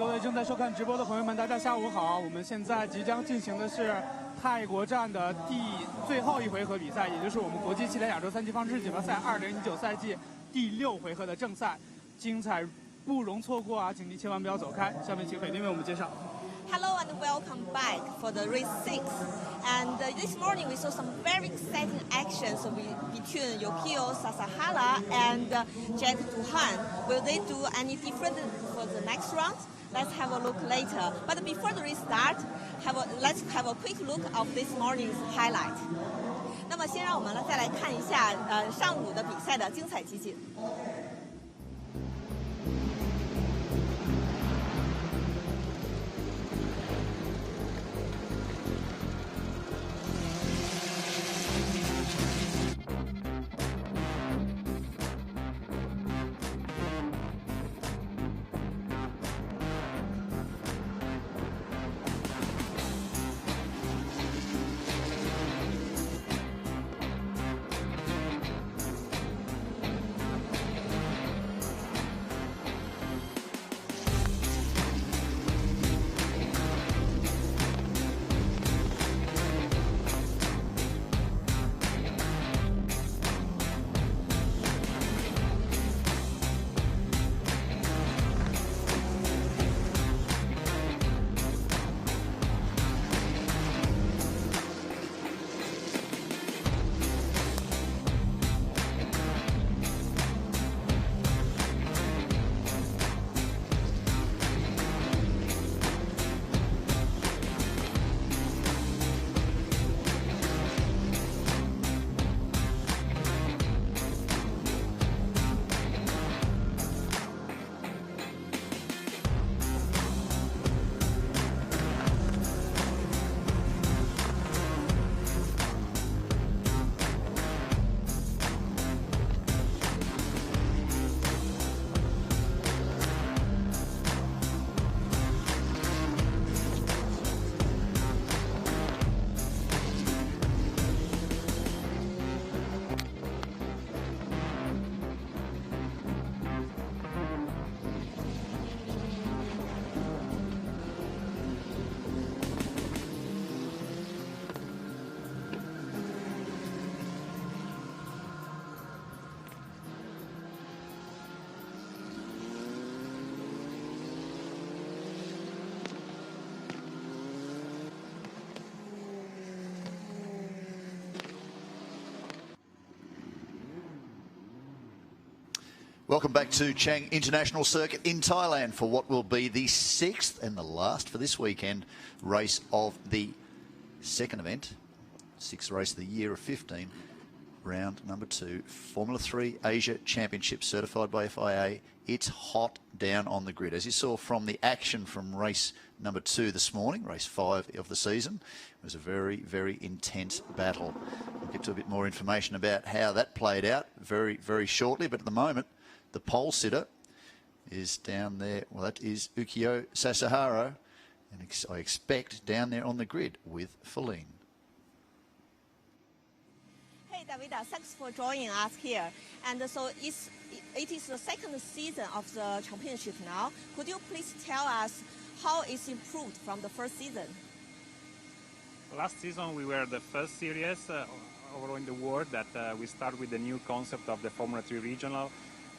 各位正在收看直播的朋友们，大家下午好。我们现在即将进行的是泰国站的最后一回合比赛，也就是我们国际汽联亚洲三级方程式锦标赛2019赛季第6回合的正赛，精彩不容错过啊！请您千万不要走开。下面请斐丁为我们介绍。Hello and welcome back for the race 6. And this morning we saw some very exciting actions between Yukio Sasahara and Jack Duhan. Will they do any different for the next round? Let's have a look later. But before the race start, let's have a quick look of this morning's highlight. 那么先让我们再来看一下上午的比赛的精彩集锦。Welcome back to Chang International Circuit in Thailand for what will be the 6th and the last for this weekend race of the second event, 6th race of the year of 15, round number 2, Formula 3 Asia Championship certified by FIA. It's hot down on the grid. As you saw from the action from race number 2 this morning, race 5 of the season, it was a very, very intense battle. We'll get to a bit more information about how that played out very, very shortly, but at the moment, the pole sitter is down there. Well, that is Yukio Sasahara, and I expect down there on the grid with Feline. Hey, Davida, thanks for joining us here. And so it is the second season of the championship now. Could you please tell us how it's improved from the first season? Last season, we were the first series overall in the world that we started with the new concept of the Formula 3 Regional.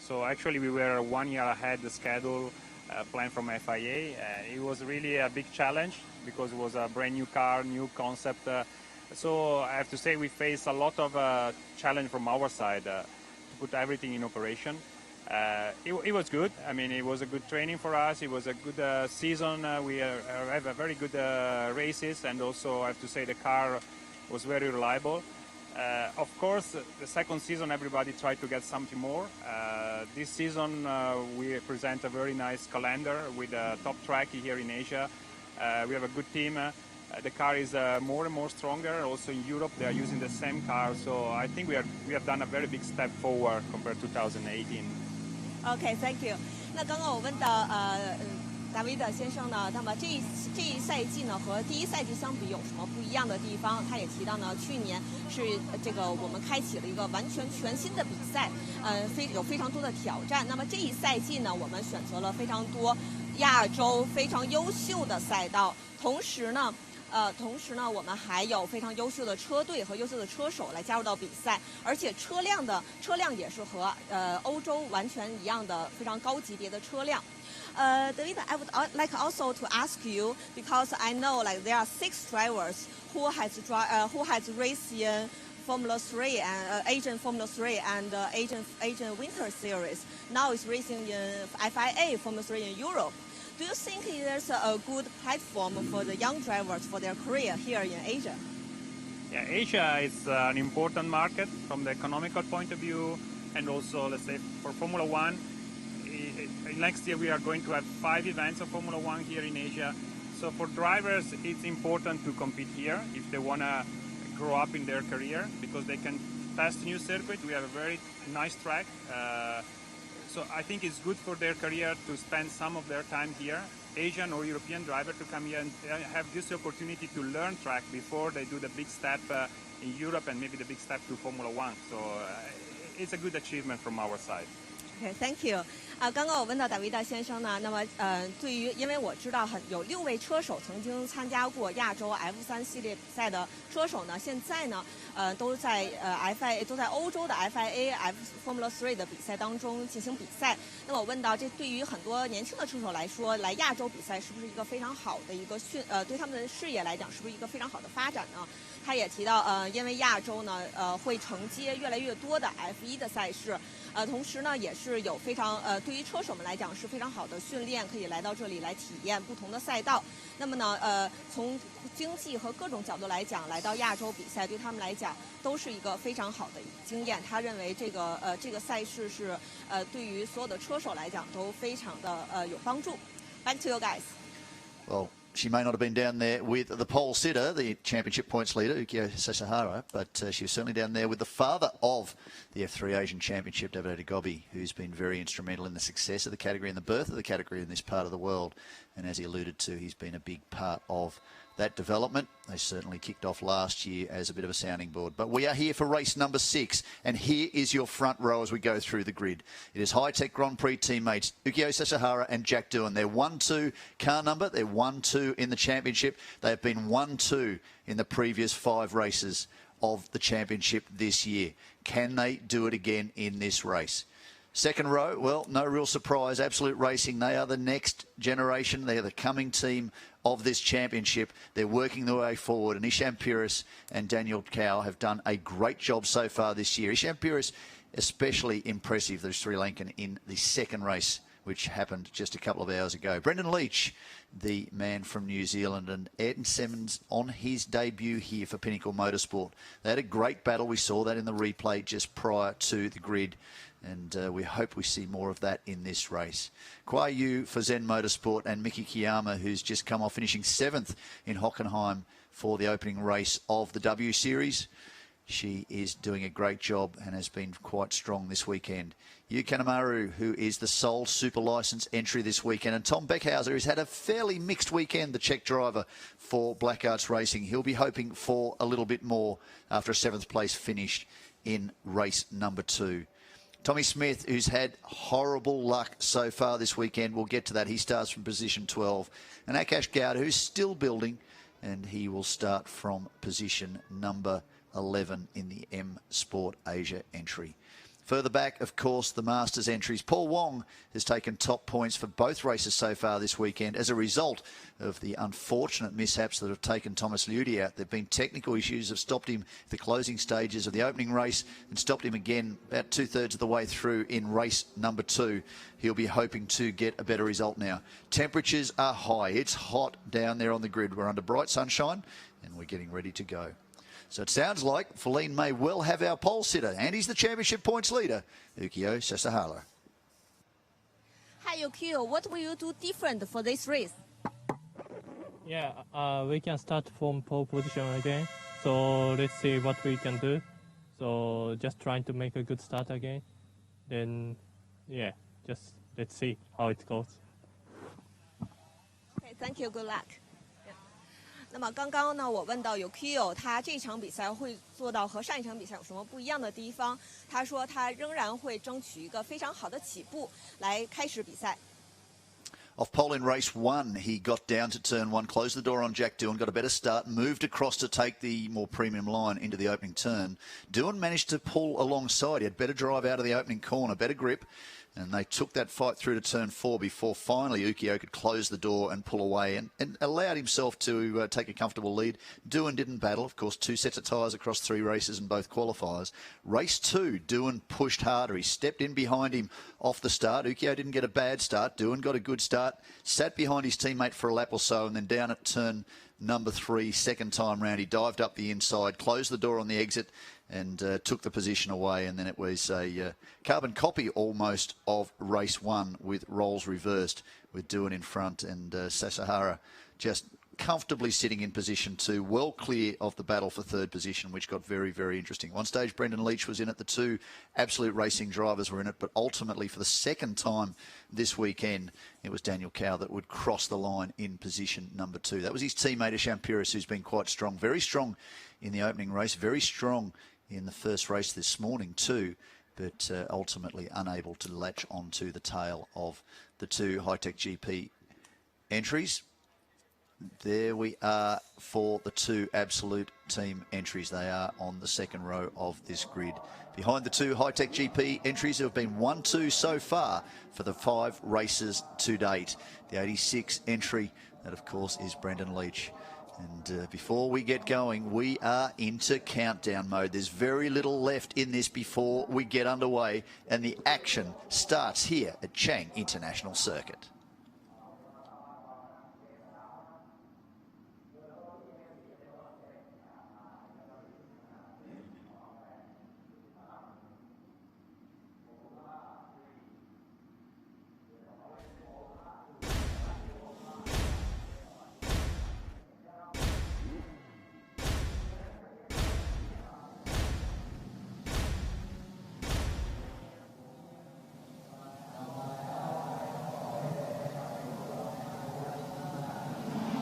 So actually we were 1 year ahead the schedule planned from FIA. It was really a big challenge because it was a brand new car, new concept. So I have to say we faced a lot of challenge from our side to put everything in operation. It was good. I mean, it was a good training for us. It was a good season. We have a very good races, and also I have to say the car was very reliable. Of course, the second season everybody tried to get something more. This season we present a very nice calendar with a top track here in Asia. We have a good team. The car is more and more stronger. Also in Europe they are using the same car. So I think we have done a very big step forward compared to 2018. Okay, thank you. 那刚刚我问到达维德先生呢，那么这一赛季呢和第一赛季相比有什么不一样的地方？他也提到呢，去年是这个我们开启了一个完全全新的比赛，有非常多的挑战。那么这一赛季呢，我们选择了非常多亚洲非常优秀的赛道。同时呢，我们还有非常优秀的车队和优秀的车手来加入到比赛，而且车辆也是和欧洲完全一样的非常高级别的车辆。David, I would like also to ask you, because I know like there are 6 drivers who has raced in Formula 3 and Asian Formula 3 and Asian Winter Series. Now it's racing in FIA Formula 3 in Europe. Do you think there's a good platform for the young drivers for their career here in Asia? Yeah, Asia is an important market from the economical point of view, and also, let's say, for Formula 1. Next year we are going to have 5 events of Formula 1 here in Asia. So for drivers, it's important to compete here if they want to grow up in their career, because they can test new circuits. We have a very nice track. So I think it's good for their career to spend some of their time here. Asian or European driver to come here and have this opportunity to learn track before they do the big step in Europe and maybe the big step to Formula 1. So it's a good achievement from our side. Okay, thank you. 刚刚我问到达维达先生呢，那么对于因为我知道有6位车手曾经参加过亚洲 F3 系列比赛的车手呢，现在呢都在FIA 都在欧洲的 FIA Formula 3的比赛当中进行比赛。那么我问到，这对于很多年轻的车手来说，来亚洲比赛是不是一个非常好的一个对他们的事业来讲是不是一个非常好的发展呢？他也提到因为亚洲呢会承接越来越多的 F1 的赛事，同时呢也是有非常对于车手们来讲是非常好的训练，可以来到这里来体验不同的赛道。那么呢从经济和各种角度来讲，来到亚洲比赛对他们来讲都是一个非常好的经验。他认为这个赛事是对于所有的车手来讲都非常的有帮助。Back to you guys. Well, she may not have been down there with the pole sitter, the championship points leader, Ukio Sasahara, but she was certainly down there with the father of the F3 Asian Championship, David Gobi, who's been very instrumental in the success of the category and the birth of the category in this part of the world. And as he alluded to, he's been a big part of that development. They certainly kicked off last year as a bit of a sounding board. But we are here for race number 6, and here is your front row as we go through the grid. It is High-Tech Grand Prix teammates Ukio Sasahara and Jack Doohan. They're 1-2 car number. They're 1-2 in the championship. They have been 1-2 in the previous 5 races of the championship this year. Can they do it again in this race? Second row, well, no real surprise. Absolute Racing, they are the next generation. They are the coming team of this championship. They're working their way forward. And Isham Puris and Daniel Cow have done a great job so far this year. Isham Puris, especially impressive, the Sri Lankan, in the second race, which happened just a couple of hours ago. Brendan Leach, the man from New Zealand, and Ayrton Simmons on his debut here for Pinnacle Motorsport. They had a great battle. We saw that in the replay just prior to the grid. And we hope we see more of that in this race. Kuai Yu for Zen Motorsport and Miki Kiyama, who's just come off finishing 7th in Hockenheim for the opening race of the W Series. She is doing a great job and has been quite strong this weekend. Yu Kanemaru, who is the sole super licence entry this weekend. And Tom Beckhauser, who's had a fairly mixed weekend, the Czech driver for Black Arts Racing. He'll be hoping for a little bit more after a 7th place finish in race number 2. Tommy Smith, who's had horrible luck so far this weekend. We'll get to that. He starts from position 12. And Akash Gowda, who's still building, and he will start from position number 11 in the M Sport Asia entry. Further back, of course, the Masters entries. Paul Wong has taken top points for both races so far this weekend as a result of the unfortunate mishaps that have taken Thomas Ludi out. There have been technical issues that have stopped him at the closing stages of the opening race and stopped him again about 2/3 of the way through in race number 2. He'll be hoping to get a better result now. Temperatures are high. It's hot down there on the grid. We're under bright sunshine and we're getting ready to go. So it sounds like Feline may well have our pole sitter, and he's the championship points leader, Ukio Sasahara. Hi, Ukio. What will you do different for this race? Yeah, we can start from pole position again. So let's see what we can do. So just trying to make a good start again. Then, yeah, just let's see how it goes. Okay, thank you. Good luck. 那么刚刚呢，我问到Ukio，他这场比赛会做到和上一场比赛有什么不一样的地方？他说他仍然会争取一个非常好的起步来开始比赛。Off pole in race 1, he got down to turn 1, closed the door on Jack Doohan, got a better start, moved across to take the more premium line into the opening turn. Doohan managed to pull alongside. He had better drive out of the opening corner, better grip, and they took that fight through to turn 4 before finally Ukio could close the door and pull away and allowed himself to take a comfortable lead. Doohan didn't battle. Of course, 2 sets of tyres across 3 races and both qualifiers. Race 2, Doohan pushed harder. He stepped in behind him off the start. Ukio didn't get a bad start. Doohan got a good start, sat behind his teammate for a lap or so, and then down at turn number 3, second time round, he dived up the inside, closed the door on the exit, and took the position away. And then it was a carbon copy almost of race 1 with roles reversed, with Doohan in front and Sasahara just comfortably sitting in position 2, well clear of the battle for third position, which got very, very interesting. One stage, Brendan Leach was in it. The 2 Absolute Racing drivers were in it. But ultimately, for the second time this weekend, it was Daniel Cow that would cross the line in position number 2. That was his teammate, Champiris, who's been quite strong. Very strong in the opening race. Very strong in the first race this morning too, but ultimately unable to latch onto the tail of the 2 High-Tech GP entries. There we are for the 2 Absolute Team entries. They are on the second row of this grid. Behind the 2 High-Tech GP entries, there have been 1-2 so far for the 5 races to date. The 86 entry, that of course is Brendan Leach. And before we get going, we are into countdown mode. There's very little left in this before we get underway, and the action starts here at Chang International Circuit.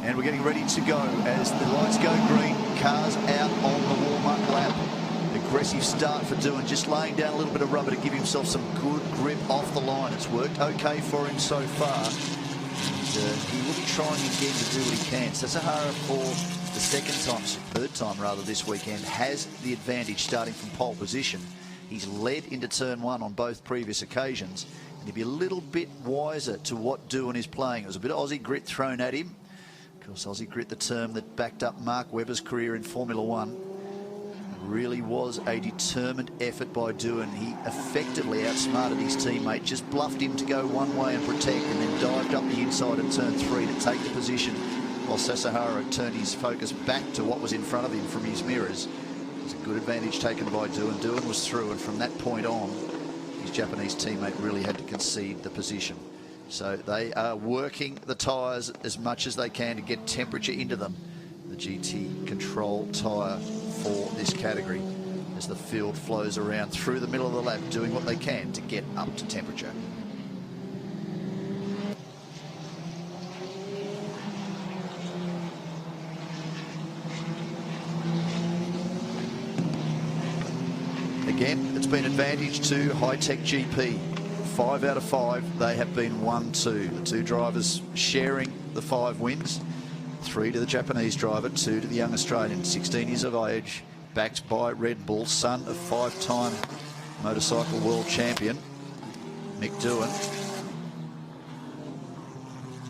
And we're getting ready to go as the lights go green. Cars out on the warm-up lap. Aggressive start for Doohan, just laying down a little bit of rubber to give himself some good grip off the line. It's worked okay for him so far. And he will be trying again to do what he can. Sasahara, for the third time rather this weekend, has the advantage starting from pole position. He's led into turn 1 on both previous occasions. And he'd be a little bit wiser to what Doohan is playing. It was a bit of Aussie grit thrown at him. Of course, Aussie grit, the term that backed up Mark Webber's career in Formula 1. It really was a determined effort by Doohan. He effectively outsmarted his teammate, just bluffed him to go one way and protect, and then dived up the inside at turn 3 to take the position, while Sasahara turned his focus back to what was in front of him from his mirrors. It was a good advantage taken by Doohan. Doohan was through, and from that point on, his Japanese teammate really had to concede the position. So they are working the tyres as much as they can to get temperature into them. The GT Control tyre for this category, as the field flows around through the middle of the lap, doing what they can to get up to temperature. Again, it's been advantage to High-Tech GP. 5 out of 5, they have been 1-2. The 2 drivers sharing the 5 wins. 3 to the Japanese driver, 2 to the young Australian, 16 years of age, backed by Red Bull, son of 5-time motorcycle world champion Mick Doohan.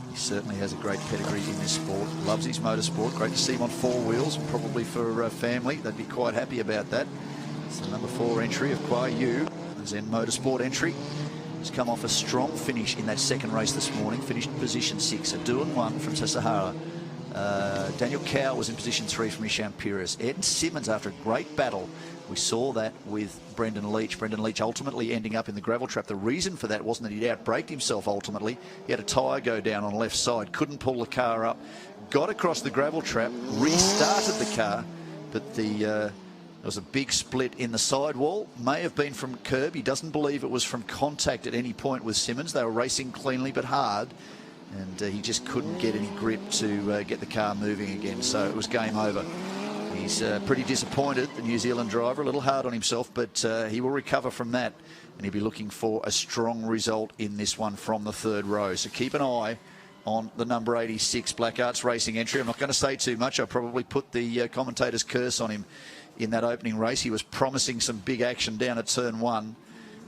He certainly has a great pedigree in this sport. Loves his motorsport. Great to see him on 4 wheels, and probably for family, they'd be quite happy about that. It's the number 4 entry of Kwai Yu, the Zen Motorsport entry. He's come off a strong finish in that second race this morning, finished in position 6. A Doohan 1 from Sasahara. Daniel Cow was in position 3 from Champiris. Ed Simmons, after a great battle, we saw that with Brendan Leach. Brendan Leach ultimately ending up in the gravel trap. The reason for that wasn't that he'd outbraked himself ultimately. He had a tyre go down on the left side, couldn't pull the car up, got across the gravel trap, restarted the car, but there was a big split in the sidewall. May have been from curb. He doesn't believe it was from contact at any point with Simmons. They were racing cleanly but hard, and he just couldn't get any grip to get the car moving again. So it was game over. He's pretty disappointed, the New Zealand driver, a little hard on himself, but he will recover from that, and he'll be looking for a strong result in this one from the third row. So keep an eye on the number 86 Black Arts Racing entry. I'm not going to say too much. I'll probably put the commentator's curse on him in that opening race. He was promising some big action down at turn 1.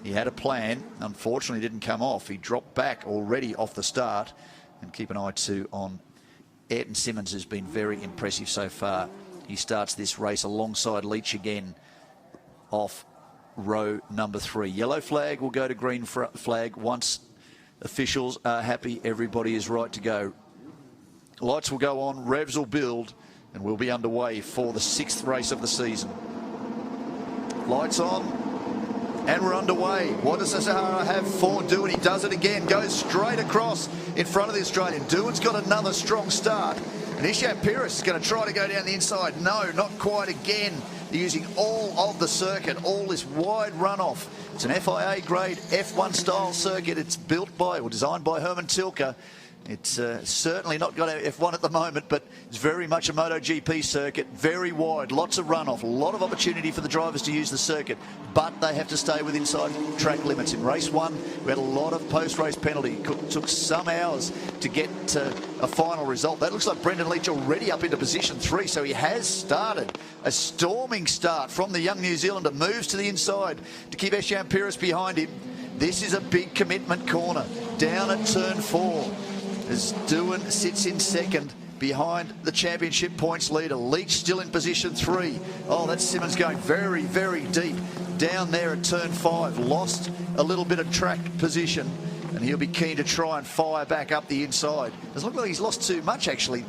He had a plan, unfortunately didn't come off. He dropped back already off the start. And keep an eye too on Ayrton Simmons, who's been very impressive so far. He starts this race alongside Leach again off row number 3. Yellow flag will go to green flag once officials are happy everybody is right to go. Lights will go on, revs will build, and we'll be underway for the 6th race of the season. Lights on, and we're underway. What does the Sahara have for Doohan? He does it again, goes straight across in front of the Australian. Doohan's got another strong start. And Isham Pires is going to try to go down the inside. No, not quite again. They're using all of the circuit, all this wide runoff. It's an FIA grade F1 style circuit. It's built by or designed by Herman Tilke. It's certainly not got a F1 at the moment, but it's very much a MotoGP circuit, very wide, lots of runoff, a lot of opportunity for the drivers to use the circuit, but they have to stay within inside track limits. In race 1, we had a lot of post-race penalty. It took some hours to get a final result. That looks like Brendan Leach already up into position 3, so he has started a storming start from the young New Zealander, moves to the inside to keep Isham Pires behind him. This is a big commitment corner, down at turn 4. As Doohan sits in second behind the championship points leader. Leach still in position 3. Oh, that's Simmons going very, very deep down there at turn 5. Lost a little bit of track position, and he'll be keen to try and fire back up the inside. Doesn't look like he's lost too much, actually.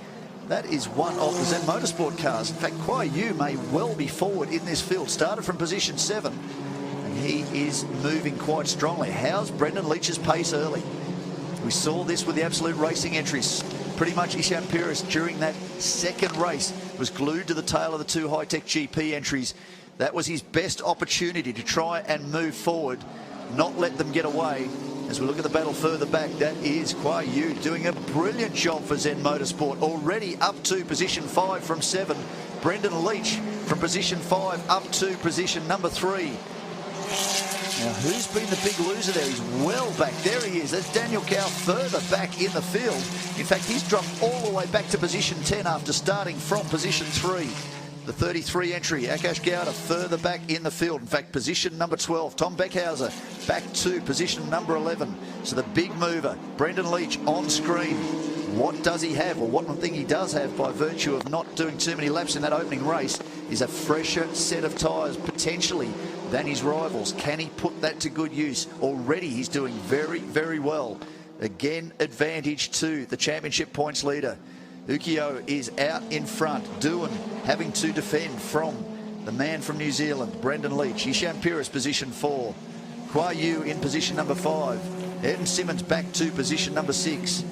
That is one of the Zen Motorsport cars. In fact, Kuai Yu may well be forward in this field. Started from position 7, and he is moving quite strongly. How's Brendan Leach's pace early? We saw this with the Absolute Racing entries. Pretty much Isham Pires during that second race was glued to the tail of the 2 High-Tech GP entries. That was his best opportunity to try and move forward, not let them get away. As we look at the battle further back, that is Kuai Yu doing a brilliant job for Zen Motorsport. Already up to position 5 from 7. Brendan Leach from position 5 up to position number 3. Now, who's been the big loser there? He's well back. There he is. That's Daniel Cow further back in the field. In fact, he's dropped all the way back to position 10 after starting from position 3. The 33 entry, Akash Gowda, further back in the field. In fact, position number 12, Tom Beckhauser, back to position number 11. So the big mover, Brendan Leach, on screen. What does he have? Well, one thing he does have, by virtue of not doing too many laps in that opening race, is a fresher set of tyres, potentially, than his rivals. Can he put that to good use? Already he's doing very, very well. Again, advantage to the championship points leader. Ukio is out in front. Doohan having to defend from the man from New Zealand, Brendan Leach. Isham Pires, position 4. Kuai Yu in position number 5. Ayrton Simmons back to position number 6.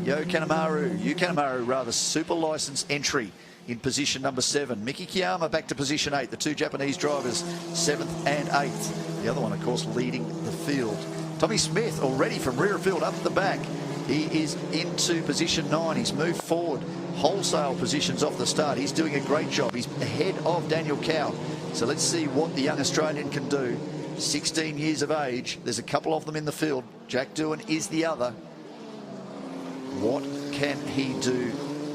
Yu Kanemaru rather, super license entry in position number 7. Miki Kiyama back to position 8. The 2 Japanese drivers, 7th and 8th. The other one, of course, leading the field. Tommy Smith already from rear field up the back. He is into position 9. He's moved forward wholesale positions off the start. He's doing a great job. He's ahead of Daniel Cow. So let's see what the young Australian can do. 16 years of age. There's a couple of them in the field. Jack Doohan is the other. What can he do?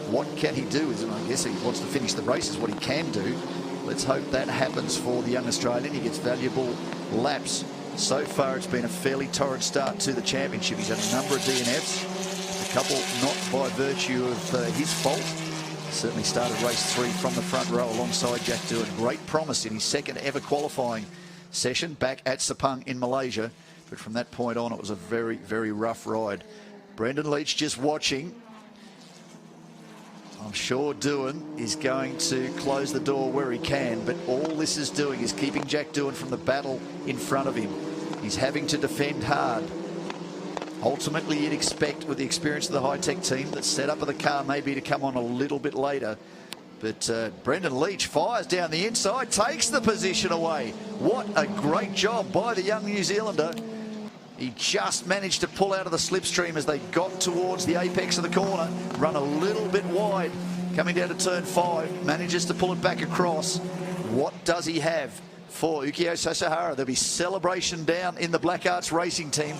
What can he do? I guess he wants to finish the race is what he can do. Let's hope that happens for the young Australian. He gets valuable laps. So far, it's been a fairly torrid start to the championship. He's had a number of DNFs, a couple not by virtue of his fault. Certainly started race 3 from the front row alongside Jack Doohan. Great promise in his second ever qualifying session back at Sepang in Malaysia. But from that point on, it was a very, very rough ride. Brendan Leach just watching. I'm sure Doohan is going to close the door where he can, but all this is doing is keeping Jack Doohan from the battle in front of him. He's having to defend hard. Ultimately, you'd expect, with the experience of the high-tech team, that setup of the car may be to come on a little bit later. But Brendan Leach fires down the inside, takes the position away. What a great job by the young New Zealander. He just managed to pull out of the slipstream as they got towards the apex of the corner, run a little bit wide. coming down to turn 5, manages to pull it back across. What does he have for Ukyo Sasahara? There'll be celebration down in the Black Arts Racing team.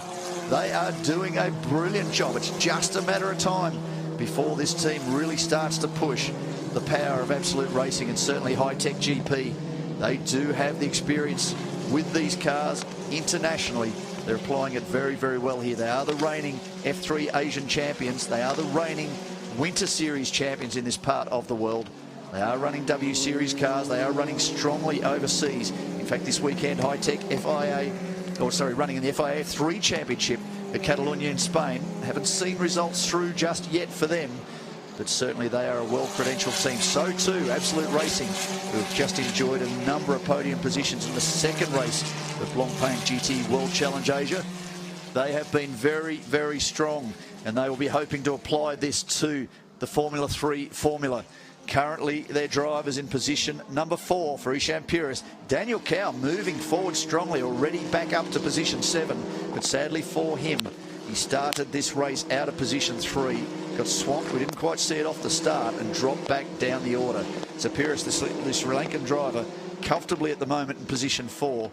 They are doing a brilliant job. It's just a matter of time before this team really starts to push the power of Absolute Racing and certainly High Tech GP. They do have the experience with these cars internationally. They're applying it very, very well here. They are the reigning F3 Asian champions. They are the reigning Winter Series champions in this part of the world. They are running W Series cars. They are running strongly overseas. In fact, this weekend, High Tech running in the FIA 3 Championship at Catalonia in Spain. Haven't seen results through just yet for them, but certainly they are a well-credentialed team. So too, Absolute Racing, who have just enjoyed a number of podium positions in the second race of Blancpain GT World Challenge Asia. They have been very, very strong, and they will be hoping to apply this to the Formula 3 formula. Currently, their drivers in position number 4 for Isham Puris. Daniel Cow moving forward strongly, already back up to position 7. But sadly for him, he started this race out of position 3, got swamped. We didn't quite see it off the start and dropped back down the order. So Puris, the Sri Lankan driver, comfortably at the moment in position 4.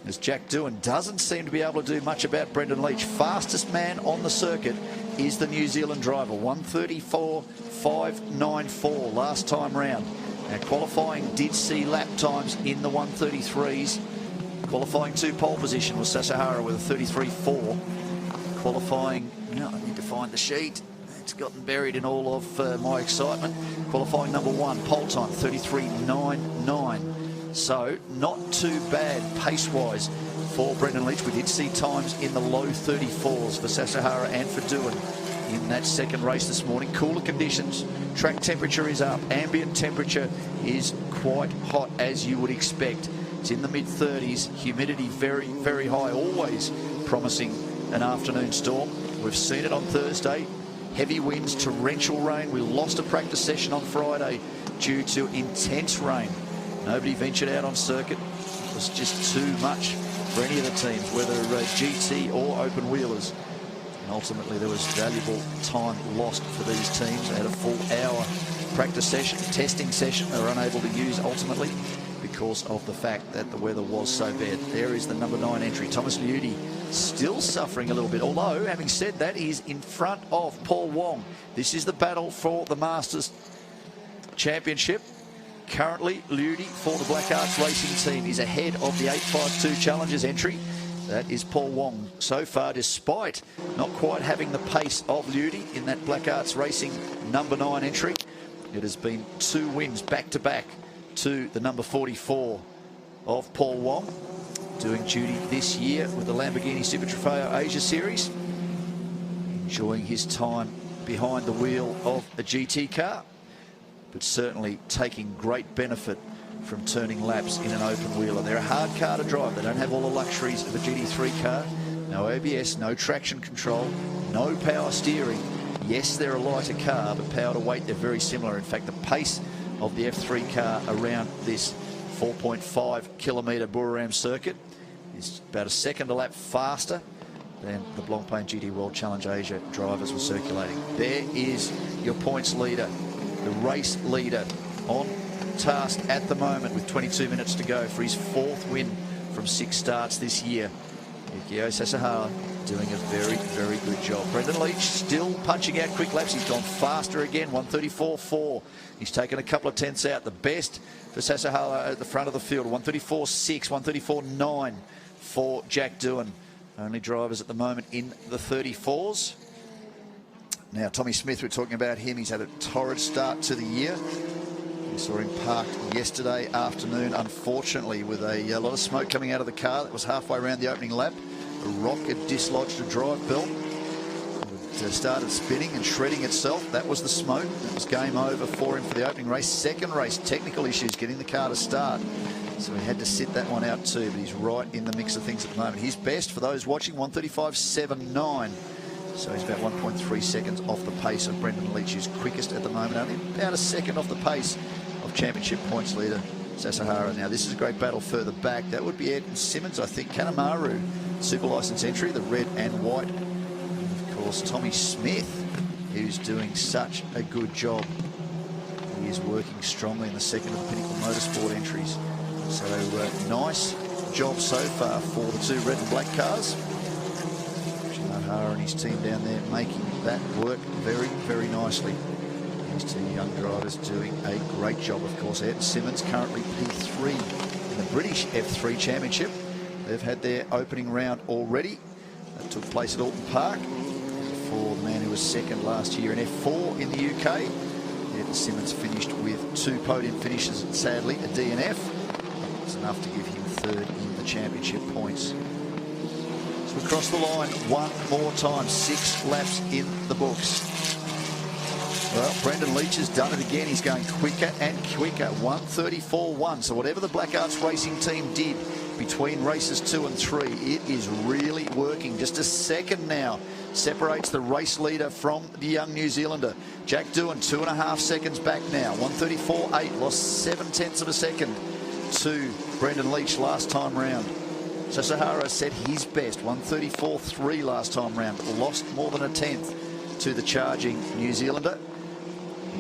As Jack Doohan doesn't seem to be able to do much about Brendan Leach. Fastest man on the circuit is the New Zealand driver, 1:34.594 last time round. Now, qualifying did see lap times in the 1:33s. Qualifying 2 pole position was Sasahara with a 33.4. Qualifying, no, I need to find the sheet. It's gotten buried in all of my excitement. Qualifying number 1, pole time, 33.99. So, not too bad pace-wise for Brendan Leach. We did see times in the low 34s for Sasahara and for Doohan in that second race this morning. Cooler conditions, track temperature is up, ambient temperature is quite hot as you would expect. It's in the mid-30s, humidity very, very high, always promising an afternoon storm. We've seen it on Thursday. Heavy winds, torrential rain. We lost a practice session on Friday due to intense rain. Nobody ventured out on circuit. It was just too much for any of the teams, whether GT or open wheelers. And ultimately, there was valuable time lost for these teams. They had a full hour practice session, testing session. They were unable to use ultimately because of the fact that the weather was so bad. There is the number 9 entry, Thomas Liudi, still suffering a little bit. Although, having said that, he's in front of Paul Wong. This is the battle for the Masters Championship. Currently, Liudi for the Black Arts Racing team is ahead of the 852 Challengers entry. That is Paul Wong so far, despite not quite having the pace of Liudi in that Black Arts Racing number 9 entry. It has been 2 wins back-to-back to the number 44 of Paul Wong, doing duty this year with the Lamborghini Super Trofeo Asia Series, enjoying his time behind the wheel of a GT car, but certainly taking great benefit from turning laps in an open wheeler. They're a hard car to drive. They don't have all the luxuries of a GT3 car. No ABS, no traction control, no power steering. Yes, they're a lighter car, but power to weight, they're very similar. In fact, the pace of the F3 car around this 4.5 kilometre Buriram circuit is about a second a lap faster than the Blancpain GT World Challenge Asia drivers were circulating. There is your points leader, the race leader, on task at the moment with 22 minutes to go for his 4th win from 6 starts this year. Ukyo Sasahara doing a very, very good job. Brendan Leach still punching out quick laps. He's gone faster again, 1:34.4. He's taken a couple of tenths out. The best for Sasahara at the front of the field, 1:34.6, 1:34.9 for Jack Doohan. Only drivers at the moment in the 34s. Now, Tommy Smith, we're talking about him. He's had a torrid start to the year. We saw him parked yesterday afternoon, unfortunately, with a lot of smoke coming out of the car. That was halfway around the opening lap. A rock had dislodged a drive belt. It started spinning and shredding itself. That was the smoke. That was game over for him for the opening race. Second race, technical issues getting the car to start. So he had to sit that one out too, but he's right in the mix of things at the moment. His best, for those watching, 1:35.79. So he's about 1.3 seconds off the pace of Brendan Leach's quickest at the moment. Only about a second off the pace of championship points leader Sasahara. Now, this is a great battle further back. That would be Ed Simmons, I think. Kanemaru, super license entry, the red and white. And of course, Tommy Smith, who's doing such a good job he is working strongly in the second of the Pinnacle Motorsport entries. So nice job so far for the two red and black cars. O'Hara and his team down there making that work very, very nicely. These two young drivers doing a great job, of course. Ayrton Simmons currently P3 in the British F3 Championship. They've had their opening round already. That took place at Alton Park for the man who was second last year in F4 in the UK. Ayrton Simmons finished with 2 podium finishes, sadly, a DNF. It's enough to give him third in the championship points. So across the line one more time, 6 laps in the books. Well, Brendan Leach has done it again. He's going quicker and quicker. 1:34.1. So whatever the Black Arts Racing team did between races 2 and 3, it is really working. Just a second now separates the race leader from the young New Zealander. Jack Doohan 2.5 seconds back now. 1:34.8. Lost 0.7 of a second to Brendan Leach last time round. So Sahara set his best, 1:34.3 last time round. Lost more than a tenth to the charging New Zealander.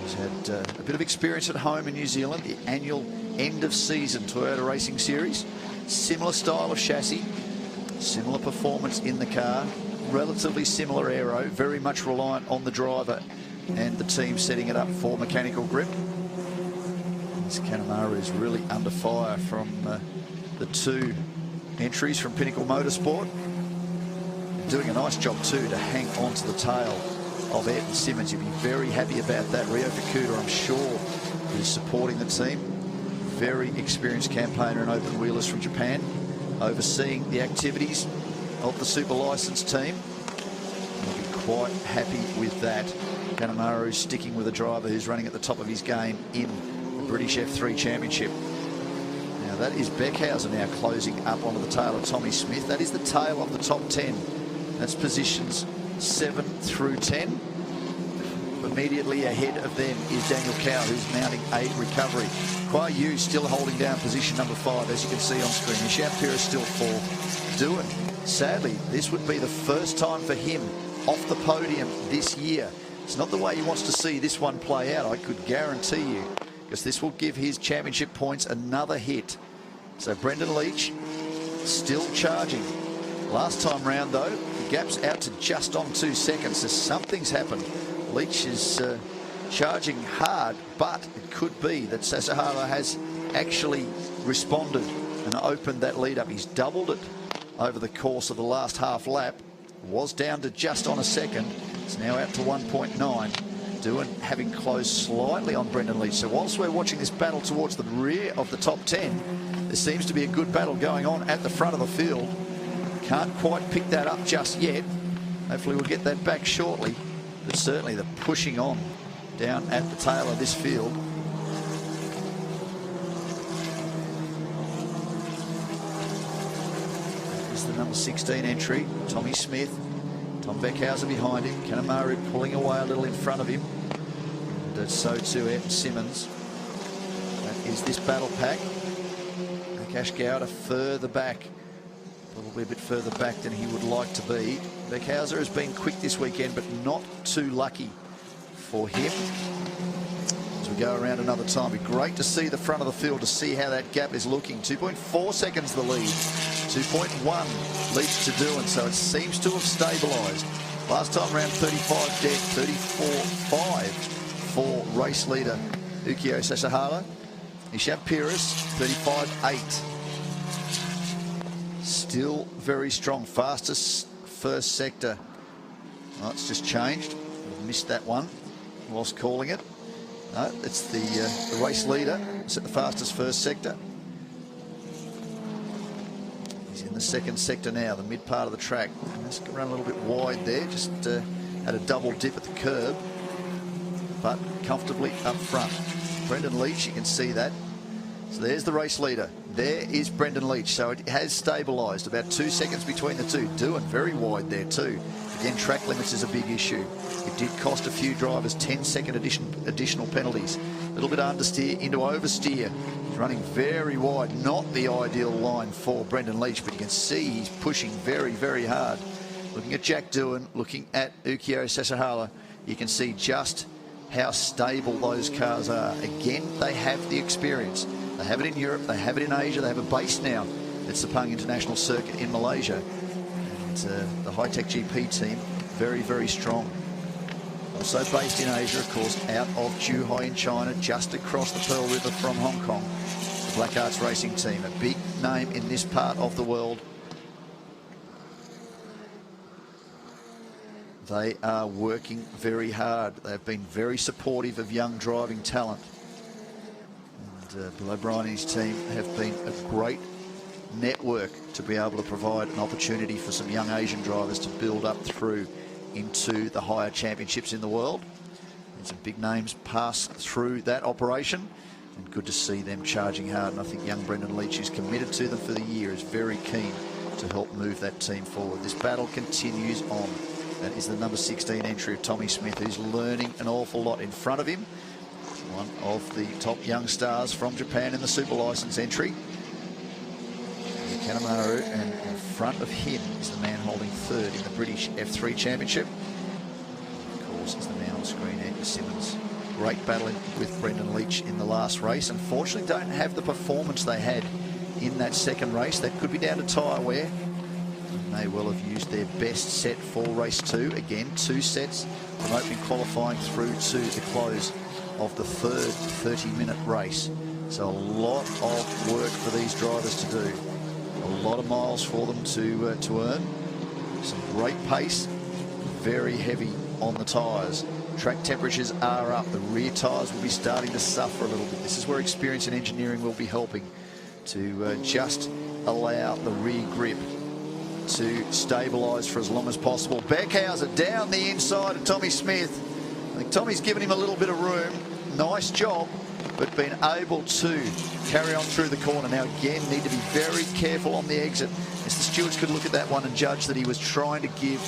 He's had a bit of experience at home in New Zealand, the annual end of season Toyota Racing Series. Similar style of chassis, similar performance in the car, relatively similar aero, very much reliant on the driver and the team setting it up for mechanical grip. This Kanemaru is really under fire from the 2 entries from Pinnacle Motorsport. Doing a nice job too to hang on to the tail of Ayrton Simmons. You'll be very happy about that. Rio Fukuda, I'm sure, is supporting the team. Very experienced campaigner and open wheelers from Japan, overseeing the activities of the Super License team. You'll be quite happy with that. Kanemaru sticking with a driver who's running at the top of his game in the British F3 Championship. Now that is Beckhauser now closing up onto the tail of Tommy Smith. That is the tail of the top 10. That's positions 7 through 10. Immediately ahead of them is Daniel Cow, who's mounting a recovery. Kwa Yu still holding down position number 5, as you can see on screen. Isham Pira still 4th. Doohan, sadly, this would be the first time for him off the podium this year. It's not the way he wants to see this one play out, I could guarantee you, because this will give his championship points another hit. So Brendan Leach still charging. Last time round, though, the gap's out to just on 2 seconds, so something's happened. Leach is charging hard, but it could be that Sasahara has actually responded and opened that lead up. He's doubled it over the course of the last half lap. Was down to just on a second. It's now out to 1.9. Doohan having closed slightly on Brendan Leach. So whilst we're watching this battle towards the rear of the top 10, there seems to be a good battle going on at the front of the field. Can't quite pick that up just yet. Hopefully we'll get that back shortly. But certainly the pushing on down at the tail of this field. That is the number 16 entry, Tommy Smith. Tom Beckhauser behind him. Kanemaru pulling away a little in front of him. And so too Ayrton Simmons. That is this battle pack. Akash Gowda further back. Probably a bit further back than he would like to be. Beckhauser has been quick this weekend, but not too lucky for him. As we go around another time, it'd be great to see the front of the field to see how that gap is looking. 2.4 seconds the lead. 2.1 leads to Doohan, so it seems to have stabilised. Last time around 35 dead, 34.5 for race leader Ukyo Sasahara. Isham Pires, 35.8. Still very strong. Fastest first sector. Oh, it's just changed. Missed that one whilst calling it. No, it's the race leader. It's at the fastest first sector. He's in the second sector now, the mid part of the track. Let's run a little bit wide there. Just had a double dip at the curb, but comfortably up front. Brendan Leach, you can see that. So there's the race leader. There is Brendan Leach. So it has stabilised. About 2 seconds between the two. Doohan very wide there too. Again, track limits is a big issue. It did cost a few drivers 10-second additional penalties. A little bit of understeer into oversteer. He's running very wide. Not the ideal line for Brendan Leach, but you can see he's pushing very, very hard. Looking at Jack Doohan, looking at Ukyo Sasahara, you can see just how stable those cars are. Again, they have the experience. They have it in Europe, they have it in Asia, they have a base now at Sepang International Circuit in Malaysia. And the Hi-Tech GP team, very, very strong. Also based in Asia, of course, out of Zhuhai in China, just across the Pearl River from Hong Kong. The Black Arts Racing team, a big name in this part of the world. They are working very hard. They've been very supportive of young driving talent. And Bill O'Brien and his team have been a great network to be able to provide an opportunity for some young Asian drivers to build up through into the higher championships in the world. And some big names pass through that operation. And good to see them charging hard. And I think young Brendan Leach, who's committed to them for the year, is very keen to help move that team forward. This battle continues on. That is the number 16 entry of Tommy Smith, who's learning an awful lot in front of him. One of the top young stars from Japan in the Super License entry. Kanemaru, and in front of him is the man holding third in the British F3 Championship. Of course, is the man on screen, Andy Simmons. Great battle with Brendan Leach in the last race. Unfortunately, don't have the performance they had in that second race. That could be down to tyre wear. May well have used their best set for race 2. Again, 2 sets from opening qualifying through to the close of the third 30-minute race. So a lot of work for these drivers to do. A lot of miles for them to earn. Some great pace, very heavy on the tyres. Track temperatures are up. The rear tyres will be starting to suffer a little bit. This is where experience and engineering will be helping to just allow the rear grip to stabilise for as long as possible. Beckhauser down the inside of Tommy Smith. I think Tommy's given him a little bit of room. Nice job, but been able to carry on through the corner. Now again, need to be very careful on the exit, as the stewards could look at that one and judge that he was trying to give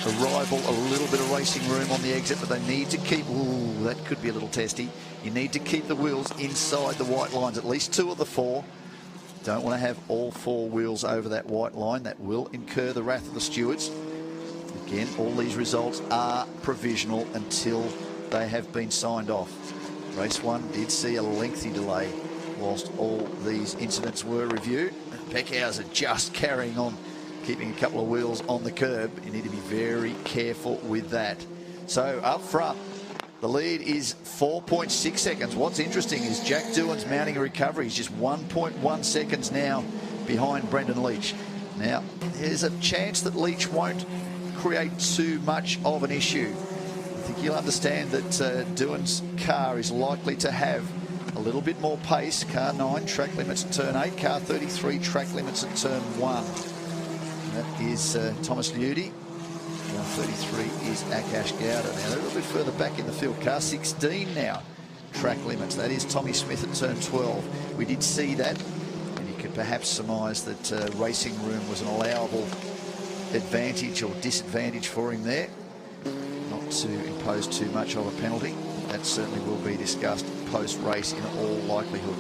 the rival a little bit of racing room on the exit, but they need to keep, ooh, that could be a little testy. You need to keep the wheels inside the white lines, at least 2 of the 4. Don't want to have all 4 wheels over that white line. That will incur the wrath of the stewards. Again, all these results are provisional until they have been signed off. Race 1 did see a lengthy delay whilst all these incidents were reviewed. Beckhauser just carrying on, keeping a couple of wheels on the curb. You need to be very careful with that. So up front, the lead is 4.6 seconds. What's interesting is Jack Doohan's mounting a recovery. He's just 1.1 seconds now behind Brendan Leach. Now, there's a chance that Leach won't create too much of an issue. I think you'll understand that Doohan's car is likely to have a little bit more pace. Car 9, track limits at turn 8. Car 33, track limits at turn 1. That is Thomas Liudi. Car 33 is Akash Gowda. Now they're a little bit further back in the field. Car 16 now, track limits. That is Tommy Smith at turn 12. We did see that, and you could perhaps surmise that racing room was an allowable advantage or disadvantage for him there. Not to impose too much of a penalty. That certainly will be discussed post-race in all likelihood.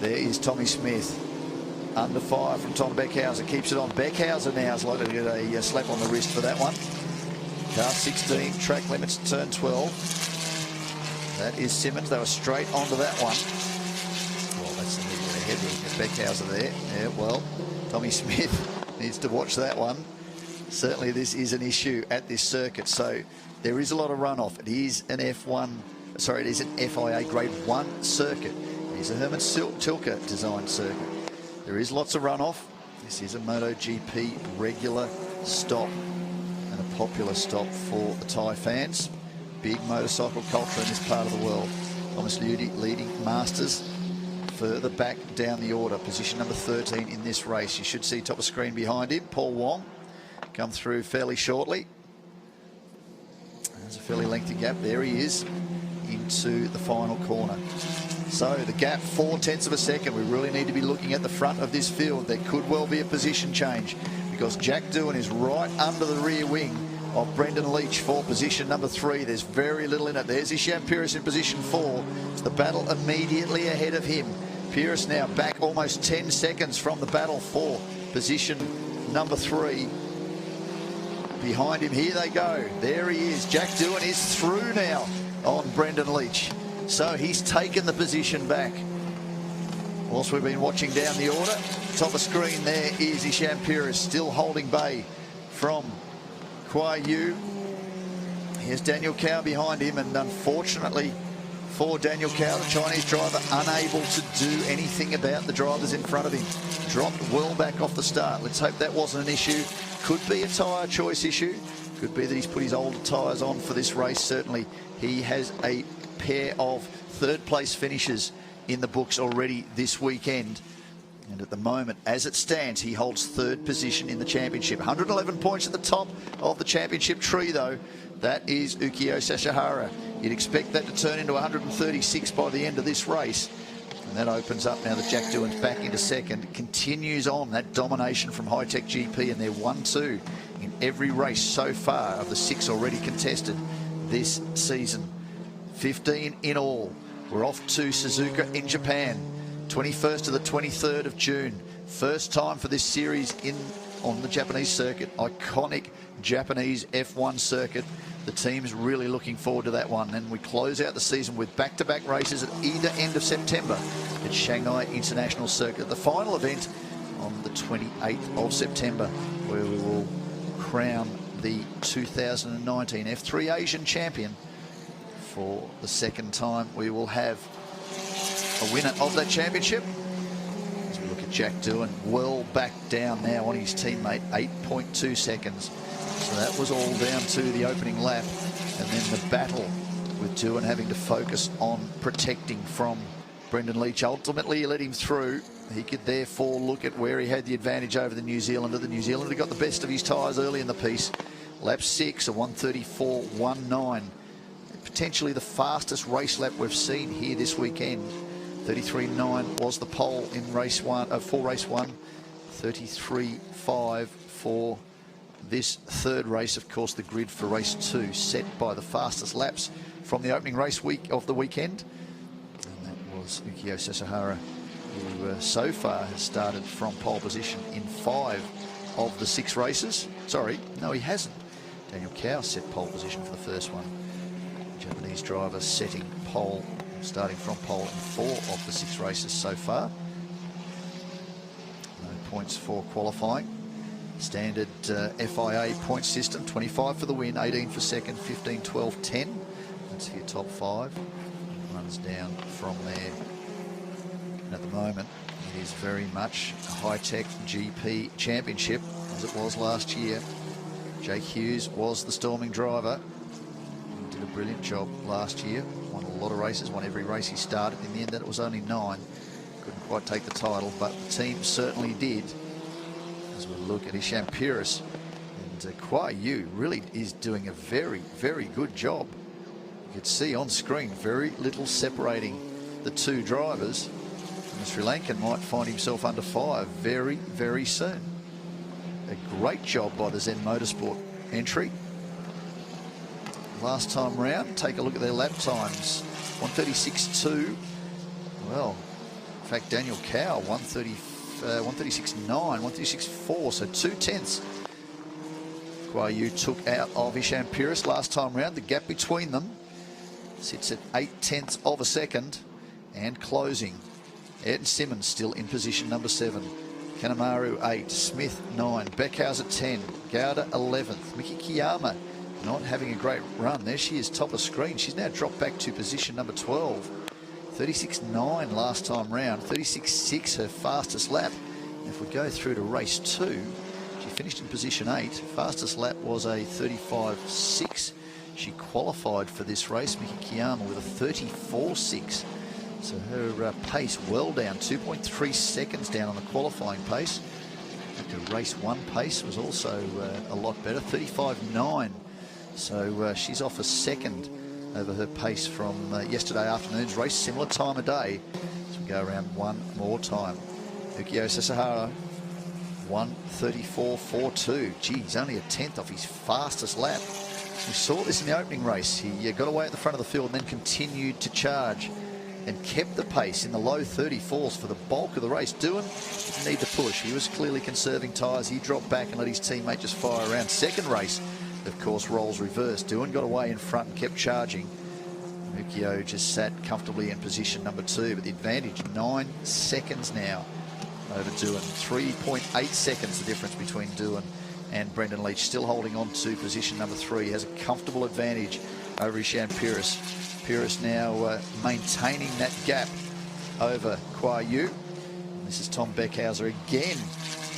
There is Tommy Smith. Under fire from Tom Beckhauser, keeps it on. Beckhauser now is likely to get a slap on the wrist for that one. Car 16, track limits turn 12. That is Simmons. They were straight onto that one. Well, that's a little bit ahead of Beckhauser there. Yeah, well, Tommy Smith needs to watch that one. Certainly this is an issue at this circuit, so there is a lot of runoff. It is an it is an FIA Grade 1 circuit. It is a Herman Tilke designed circuit. There is lots of runoff. This is a MotoGP regular stop and a popular stop for the Thai fans. Big motorcycle culture in this part of the world. Thomas Liudi leading Masters further back down the order. Position number 13 in this race. You should see top of screen behind him. Paul Wong come through fairly shortly. There's a fairly lengthy gap. There he is into the final corner. So the gap, 0.4 of a second. We really need to be looking at the front of this field. There could well be a position change because Jack Doohan is right under the rear wing of Brendan Leach for position number 3. There's very little in it. There's Ishan Pires in position 4. It's the battle immediately ahead of him. Pires now back almost 10 seconds from the battle for position number 3. Behind him, here they go. There he is. Jack Doohan is through now on Brendan Leach. So he's taken the position back. Whilst we've been watching down the order, top of screen there is Isham Pires still holding bay from Kuai Yu. Here's Daniel Cao behind him, and unfortunately for Daniel Cao, the Chinese driver, unable to do anything about the drivers in front of him. Dropped well back off the start. Let's hope that wasn't an issue. Could be a tyre choice issue. Could be that he's put his older tyres on for this race. Certainly he has a pair of third place finishes in the books already this weekend. And at the moment, as it stands, he holds third position in the championship. 111 points at the top of the championship tree, though. That is Ukyo Sasahara. You'd expect that to turn into 136 by the end of this race. And that opens up now that Jack Doohan's back into second. Continues on that domination from High Tech GP, and they're 1-2 in every race so far of the 6 already contested this season. 15 in all. We're off to Suzuka in Japan, 21st to the 23rd of June. First time for this series on the Japanese circuit. Iconic Japanese F1 circuit. The team's really looking forward to that one. And we close out the season with back-to-back races at either end of September at Shanghai International Circuit. The final event on the 28th of September, where we will crown the 2019 F3 Asian champion. For the second time, we will have a winner of that championship. As we look at Jack Doohan, well back down now on his teammate, 8.2 seconds. So that was all down to the opening lap, and then the battle with Doohan having to focus on protecting from Brendan Leach. Ultimately, he let him through. He could therefore look at where he had the advantage over the New Zealander. The New Zealander got the best of his tyres early in the piece. Lap 6, a 1:34.19. Potentially the fastest race lap we've seen here this weekend. 33.9 was the pole in race one, for race 1. 33.5 for this third race. Of course, the grid for race 2 set by the fastest laps from the opening race week of the weekend. And that was Ukyo Sasahara, who so far has started from pole position in 5 of the 6 races. Sorry, no, he hasn't. Daniel Cao set pole position for the first one. Japanese driver setting pole, starting from pole in 4 of the 6 races so far. No points for qualifying. Standard FIA point system, 25 for the win, 18 for second, 15, 12, 10. That's your top 5. Runs down from there. And at the moment, it is very much a high-tech GP championship, as it was last year. Jake Hughes was the storming driver. Did a brilliant job last year, won a lot of races, won every race he started. In the end, that it was only 9. Couldn't quite take the title, but the team certainly did. As we look at Isham Pires, and Kuai Yu really is doing a very, very good job. You could see on screen very little separating the 2 drivers. And the Sri Lankan might find himself under fire very, very soon. A great job by the Zen Motorsport entry. Last time round, take a look at their lap times. 1:36.2. Well, in fact, Daniel Cao, 1:36.9, 1:36.4, so 2/10. Kuai Yu took out of Isham Pires last time round. The gap between them sits at 0.8 of a second and closing. Ayrton Simmons still in position number 7. Kanemaru 8, Smith 9, Beckhauser 10, Gowda 11th, Miki Kiyama not having a great run. There she is, top of screen. She's now dropped back to position number 12. 36.9 last time round, 36.6 her fastest lap. And if we go through to race 2, she finished in position 8. Fastest lap was a 35.6. She qualified for this race, Miki Kiyama, with a 34.6. So her pace well down, 2.3 seconds down on the qualifying pace. The race 1 pace was also a lot better, 35.9. So she's off a second over her pace from yesterday afternoon's race, similar time of day. So we go around one more time. Ukyo Sasahara, 1:34.42. Gee, he's only a 10th off his fastest lap. We saw this in the opening race. He got away at the front of the field and then continued to charge and kept the pace in the low 34s for the bulk of the race. Doohan didn't need to push. He was clearly conserving tyres. He dropped back and let his teammate just fire around. Second race, of course, roles reversed. Doohan got away in front and kept charging. Ukio just sat comfortably in position number 2, but the advantage 9 seconds now over Doohan. 3.8 seconds the difference between Doohan and Brendan Leach. Still holding on to position number 3. Has a comfortable advantage over Ishan Peiris. Peiris now maintaining that gap over Kwa Yu. This is Tom Beckhauser again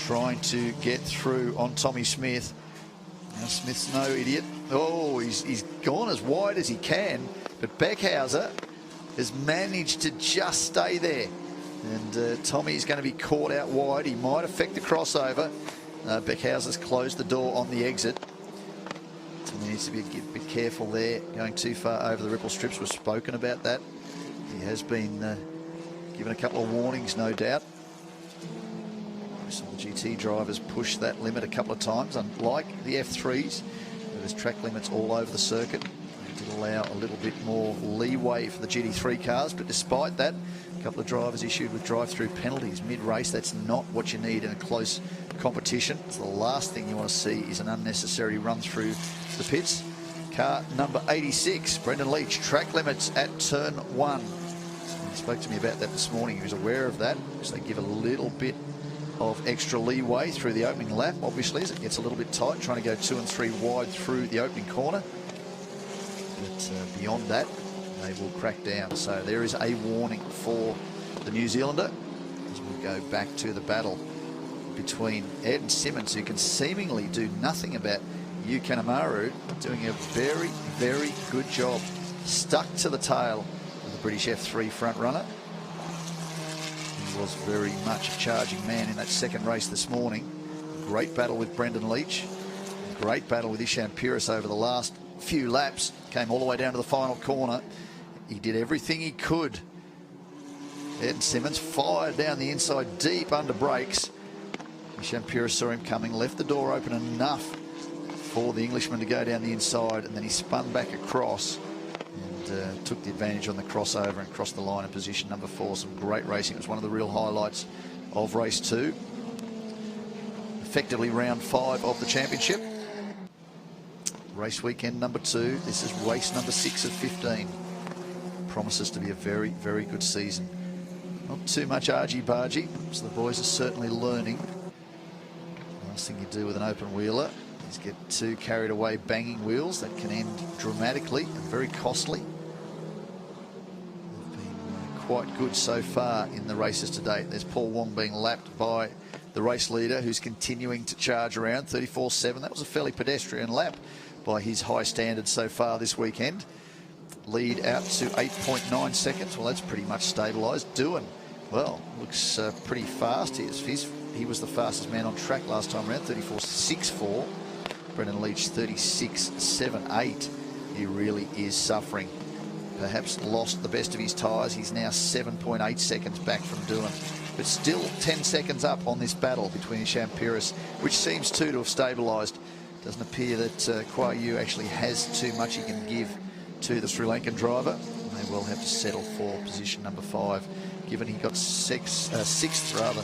trying to get through on Tommy Smith. Now Smith's no idiot. Oh, he's gone as wide as he can, but Beckhauser has managed to just stay there. And Tommy's going to be caught out wide. He might affect the crossover. Beckhauser's closed the door on the exit. Tommy needs to be a bit careful there, going too far over the ripple strips. We've spoken about that. He has been given a couple of warnings, no doubt. Some of the GT drivers push that limit a couple of times, unlike the F3s. There's track limits all over the circuit. It did allow a little bit more leeway for the GT3 cars, but despite that, a couple of drivers issued with drive-through penalties mid-race. That's not what you need in a close competition. It's the last thing you want to see is an unnecessary run through the pits. Car number 86, Brendan Leach, track limits at turn 1. He spoke to me about that this morning. He was aware of that, so they give a little bit of extra leeway through the opening lap, obviously, as it gets a little bit tight, trying to go 2 and 3 wide through the opening corner. But beyond that, they will crack down. So there is a warning for the New Zealander as we go back to the battle between Ed and Simmons, who can seemingly do nothing about Yu Kanemaru, doing a very, very good job. Stuck to the tail of the British F3 front runner. He was very much a charging man in that second race this morning. Great battle with Brendan Leach. Great battle with Ishan Peiris over the last few laps. Came all the way down to the final corner. He did everything he could. Ed Simmons fired down the inside deep under brakes. Ishan Peiris saw him coming, left the door open enough for the Englishman to go down the inside, and then he spun back across and took the advantage on the crossover and crossed the line in position number 4. Some great racing. It was one of the real highlights of race 2. Effectively round 5 of the championship. Race weekend number 2. This is race number 6 of 15. Promises to be a very, very good season. Not too much argy-bargy, so the boys are certainly learning. Last thing you do with an open wheeler is get too carried away banging wheels. That can end dramatically and very costly. They've been quite good so far in the races to date. There's Paul Wong being lapped by the race leader, who's continuing to charge around 34.7. That was a fairly pedestrian lap by his high standards so far this weekend. Lead out to 8.9 seconds. Well, that's pretty much stabilised. Doohan, well, looks pretty fast. He was the fastest man on track last time around, 34.64. Brendan Leach, 36.78. He really is suffering. Perhaps lost the best of his tyres. He's now 7.8 seconds back from Doohan. But still 10 seconds up on this battle between Ishan Peiris, which seems to have stabilised. Doesn't appear that Kwa Yu actually has too much he can give to the Sri Lankan driver. And they will have to settle for position number 5, given he got sixth rather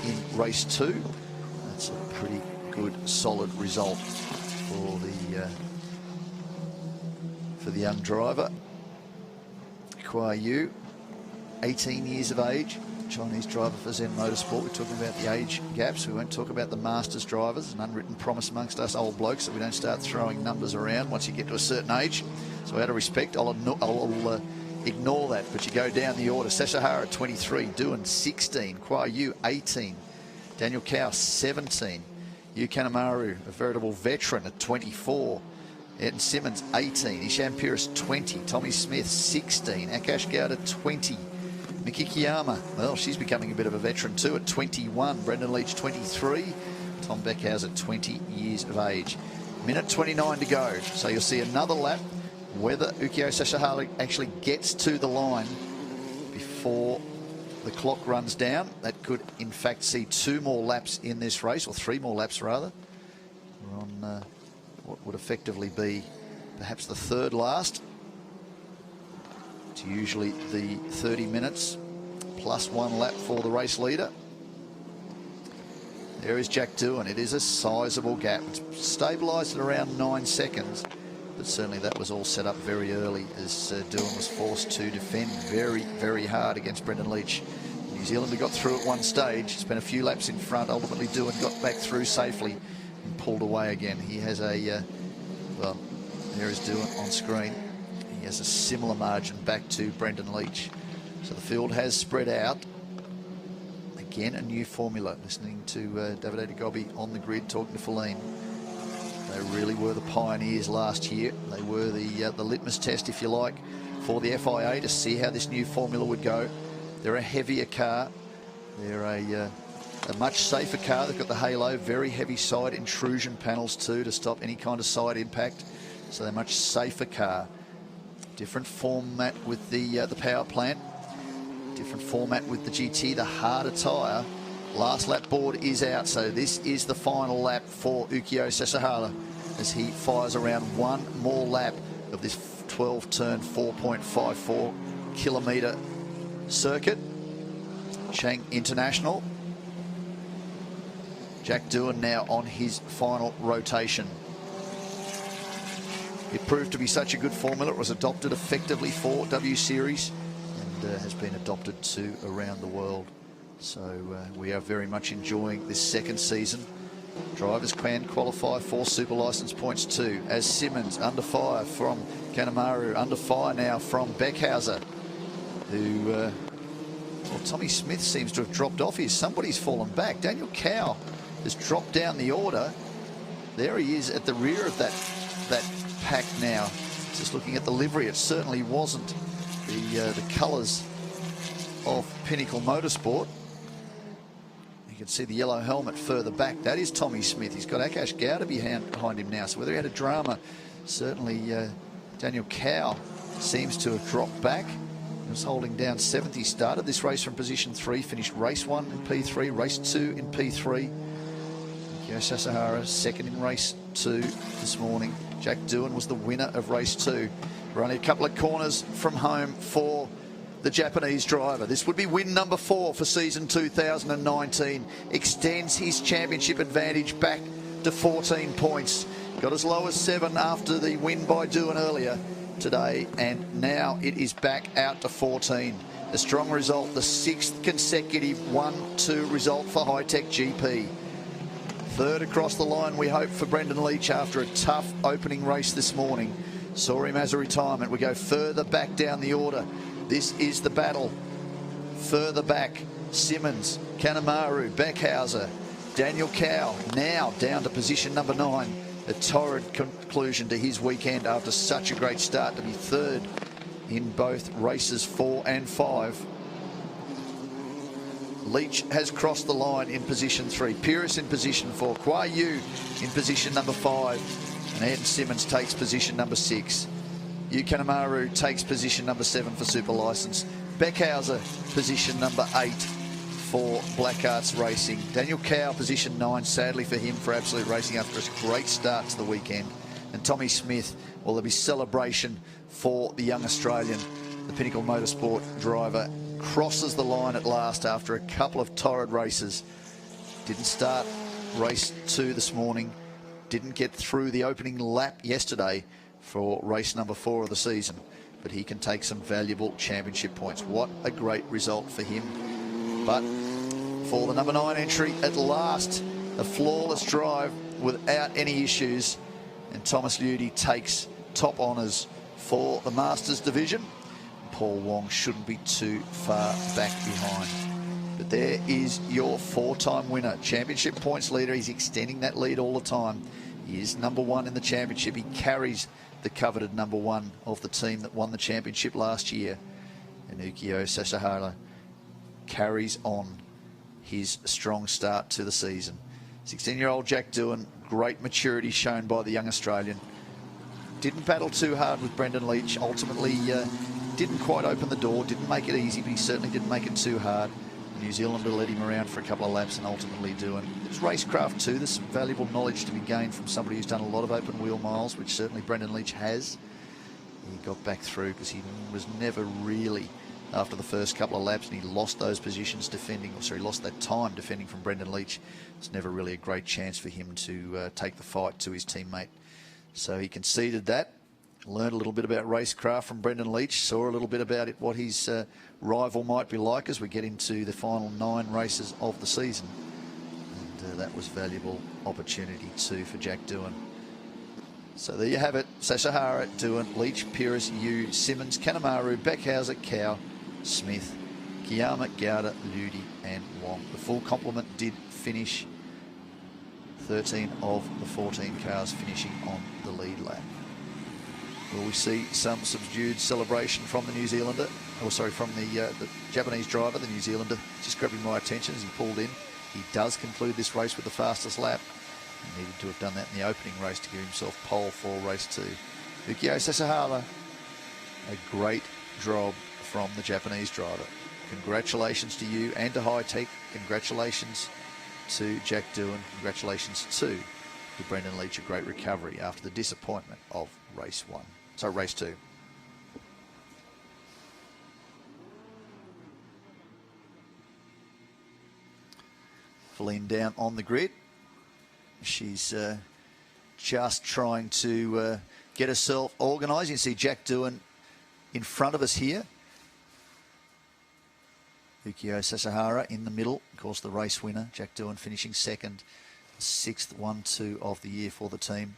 in race 2. That's a pretty good, solid result for the young driver. Kwa Yu, 18 years of age, Chinese driver for Zen Motorsport. We're talking about the age gaps. We won't talk about the Masters drivers. An unwritten promise amongst us old blokes that we don't start throwing numbers around once you get to a certain age. So out of respect, I'll ignore that. But you go down the order. Sashihara, 23. Doohan, 16. Kwa Yu, 18. Daniel Cow, 17. Yu Kanemaru, a veritable veteran, at 24. Ed Simmons, 18. Ishan Peiris, 20. Tommy Smith, 16. Akash Gowda, 20. Miki Kiyama, well, she's becoming a bit of a veteran too, at 21. Brendan Leach, 23. Tom Beckhauser, 20 years of age. Minute 29 to go. So you'll see another lap. Whether Ukio Sashihara actually gets to the line before the clock runs down, that could in fact see 2 more laps in this race, or 3 more laps rather. We're on what would effectively be perhaps the 3rd last. It's usually the 30 minutes plus 1 lap for the race leader. There is Jack Doohan. It is a sizable gap. It's stabilised at around 9 seconds. but certainly that was all set up very early as Doohan was forced to defend very, very hard against Brendan Leach. New Zealand got through at one stage, spent a few laps in front. Ultimately, Doohan got back through safely and pulled away again. He has a, well, there is Doohan on screen. He has a similar margin back to Brendan Leach. So the field has spread out. Again, a new formula. Listening to Davide Gobbi on the grid talking to Feline. They really were the pioneers last year. They were the litmus test, if you like, for the FIA to see how this new formula would go. They're a heavier car. They're a much safer car. They've got the halo, very heavy side intrusion panels too to stop any kind of side impact. So they're a much safer car. Different format with the power plant. Different format with the GT, the harder tyre. Last lap board is out, so this is the final lap for Ukyo Sasahara as he fires around one more lap of this 12-turn, 4.54 kilometre circuit. Chang International. Jack Doohan now on his final rotation. It proved to be such a good formula. It was adopted effectively for W Series and has been adopted to around the world. So we are very much enjoying this second season. Drivers can qualify for Super Licence points too, as Simmons under fire from Kanemaru, under fire now from Beckhauser, who, well, Tommy Smith seems to have dropped off here. Somebody's fallen back. Daniel Cow has dropped down the order. There he is at the rear of that pack now. Just looking at the livery, it certainly wasn't the colours of Pinnacle Motorsport. You can see the yellow helmet further back. That is Tommy Smith. He's got Akash Gowda behind him now. So whether he had a drama, certainly Daniel Cow seems to have dropped back. He was holding down 7th. He started this race from position 3, finished race 1 in P3, race 2 in P3. Ukyo Sasahara second in race 2 this morning. Jack Doohan was the winner of race 2. We're only a couple of corners from home for the Japanese driver. This would be win number 4 for season 2019. Extends his championship advantage back to 14 points. Got as low as 7 after the win by Doohan earlier today, and now it is back out to 14. A strong result, the 6th consecutive 1-2 result for High Tech GP. Third across the line, we hope, for Brendan Leach after a tough opening race this morning. Saw him as a retirement. We go further back down the order. This is the battle. Further back, Simmons, Kanemaru, Beckhauser, Daniel Cow now down to position number 9. A torrid conclusion to his weekend after such a great start to be third in both races 4 and 5. Leach has crossed the line in position 3. Pyrrhus in position 4. Kwa Yu in position number 5. And Ed Simmons takes position number 6. Yu Kanemaru takes position number 7 for Super Licence. Beckhauser position number 8 for Black Arts Racing. Daniel Cow position 9, sadly for him, for Absolute Racing after a great start to the weekend. And Tommy Smith, well, there'll be celebration for the young Australian. The Pinnacle Motorsport driver crosses the line at last after a couple of torrid races. Didn't start race 2 this morning. Didn't get through the opening lap yesterday for race number 4 of the season, but he can take some valuable championship points. What a great result for him. But for the number 9 entry, at last, a flawless drive without any issues, and Thomas Ludi takes top honours for the Masters division. Paul Wong shouldn't be too far back behind. But there is your 4-time winner, championship points leader. He's extending that lead all the time. He is number 1 in the championship. He carries the coveted number 1 of the team that won the championship last year. And Ukyo Sasahara carries on his strong start to the season. 16-year-old Jack Doohan, great maturity shown by the young Australian. Didn't battle too hard with Brendan Leach. Ultimately, didn't quite open the door, didn't make it easy, but he certainly didn't make it too hard. New Zealander led him around for a couple of laps and ultimately Doohan. It's racecraft too. There's some valuable knowledge to be gained from somebody who's done a lot of open wheel miles, which certainly Brendan Leach has. He got back through because he was never really, after the first couple of laps, and he lost those positions defending, or sorry, lost that time defending from Brendan Leach. It's never really a great chance for him to take the fight to his teammate. So he conceded that. Learned a little bit about racecraft from Brendan Leach. Saw a little bit about what his rival might be like as we get into the final 9 races of the season. And that was valuable opportunity too for Jack Doohan. So there you have it. Sasahara, Doohan, Leach, Pyrrhus, Yu, Simmons, Kanemaru, Beckhauser, Cow, Smith, Kiyama, Gowda, Ludi and Wong. The full complement did finish. 13 of the 14 cars finishing on the lead lap. Will we see some subdued celebration from the New Zealander? Oh, sorry, from the Japanese driver, the New Zealander, just grabbing my attention as he pulled in. He does conclude this race with the fastest lap. He needed to have done that in the opening race to give himself pole for race 2. Ukio Sasahara, a great job from the Japanese driver. Congratulations to you and to High Tech. Congratulations to Jack Doohan. Congratulations to Brendan Leach. A great recovery after the disappointment of race 2. Feline down on the grid. She's just trying to get herself organised. You can see Jack Doohan in front of us here. Ukio Sasahara in the middle. Of course, the race winner. Jack Doohan finishing second. 6th 1-2 of the year for the team.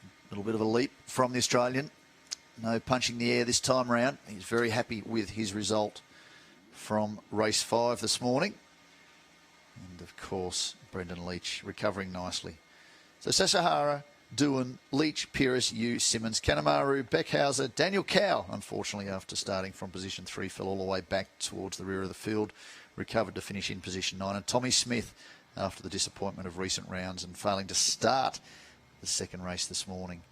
A little bit of a leap from the Australian. No punching the air this time around. He's very happy with his result from race 5 this morning. And of course, Brendan Leach recovering nicely. So Sasahara, Doohan, Leach, Pyrrhus, Yu, Simmons, Kanemaru, Beckhauser, Daniel Cow, unfortunately after starting from position 3, fell all the way back towards the rear of the field, recovered to finish in position 9. And Tommy Smith, after the disappointment of recent rounds and failing to start the second race this morning,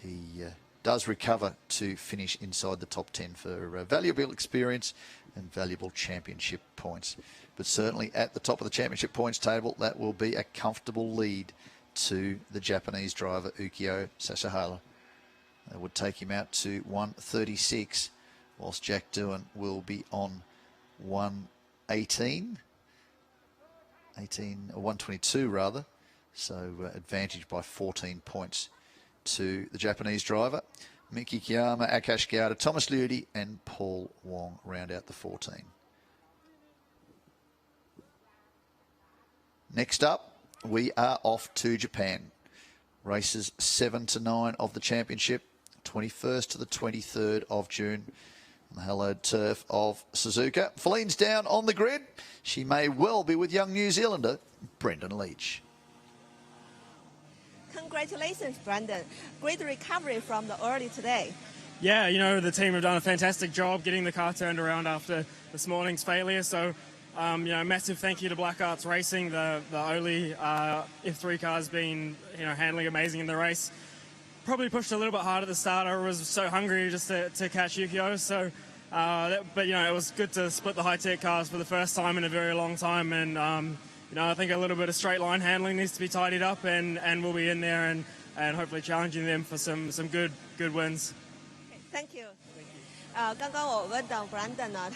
he does recover to finish inside the top 10 for valuable experience and valuable championship points. But certainly at the top of the championship points table, that will be a comfortable lead to the Japanese driver Ukio Sasahara. That would take him out to 136, whilst Jack Doohan will be on 118, or 122 rather. So advantage by 14 points to the Japanese driver. Miki Kiyama, Akash Gowda, Thomas Ludi and Paul Wong round out the 14. Next up, we are off to Japan. Races 7 to 9 of the championship, 21st to the 23rd of June. On the hallowed turf of Suzuka. Feline's down on the grid. She may well be with young New Zealander Brendan Leach. Congratulations, Brendan. Great recovery from the early today. Yeah, you know, the team have done a fantastic job getting the car turned around after this morning's failure. So, you know, massive thank you to Black Arts Racing, the only F3 car's been, you know, handling amazing in the race. Probably pushed a little bit hard at the start. I was so hungry just to catch Ukio. So, but, you know, it was good to split the high-tech cars for the first time in a very long time. And, you know, I think a little bit of straight line handling needs to be tidied up, and we'll be in there and hopefully challenging them for some good wins. Okay, thank you. 刚刚我问到 Brandon 呢，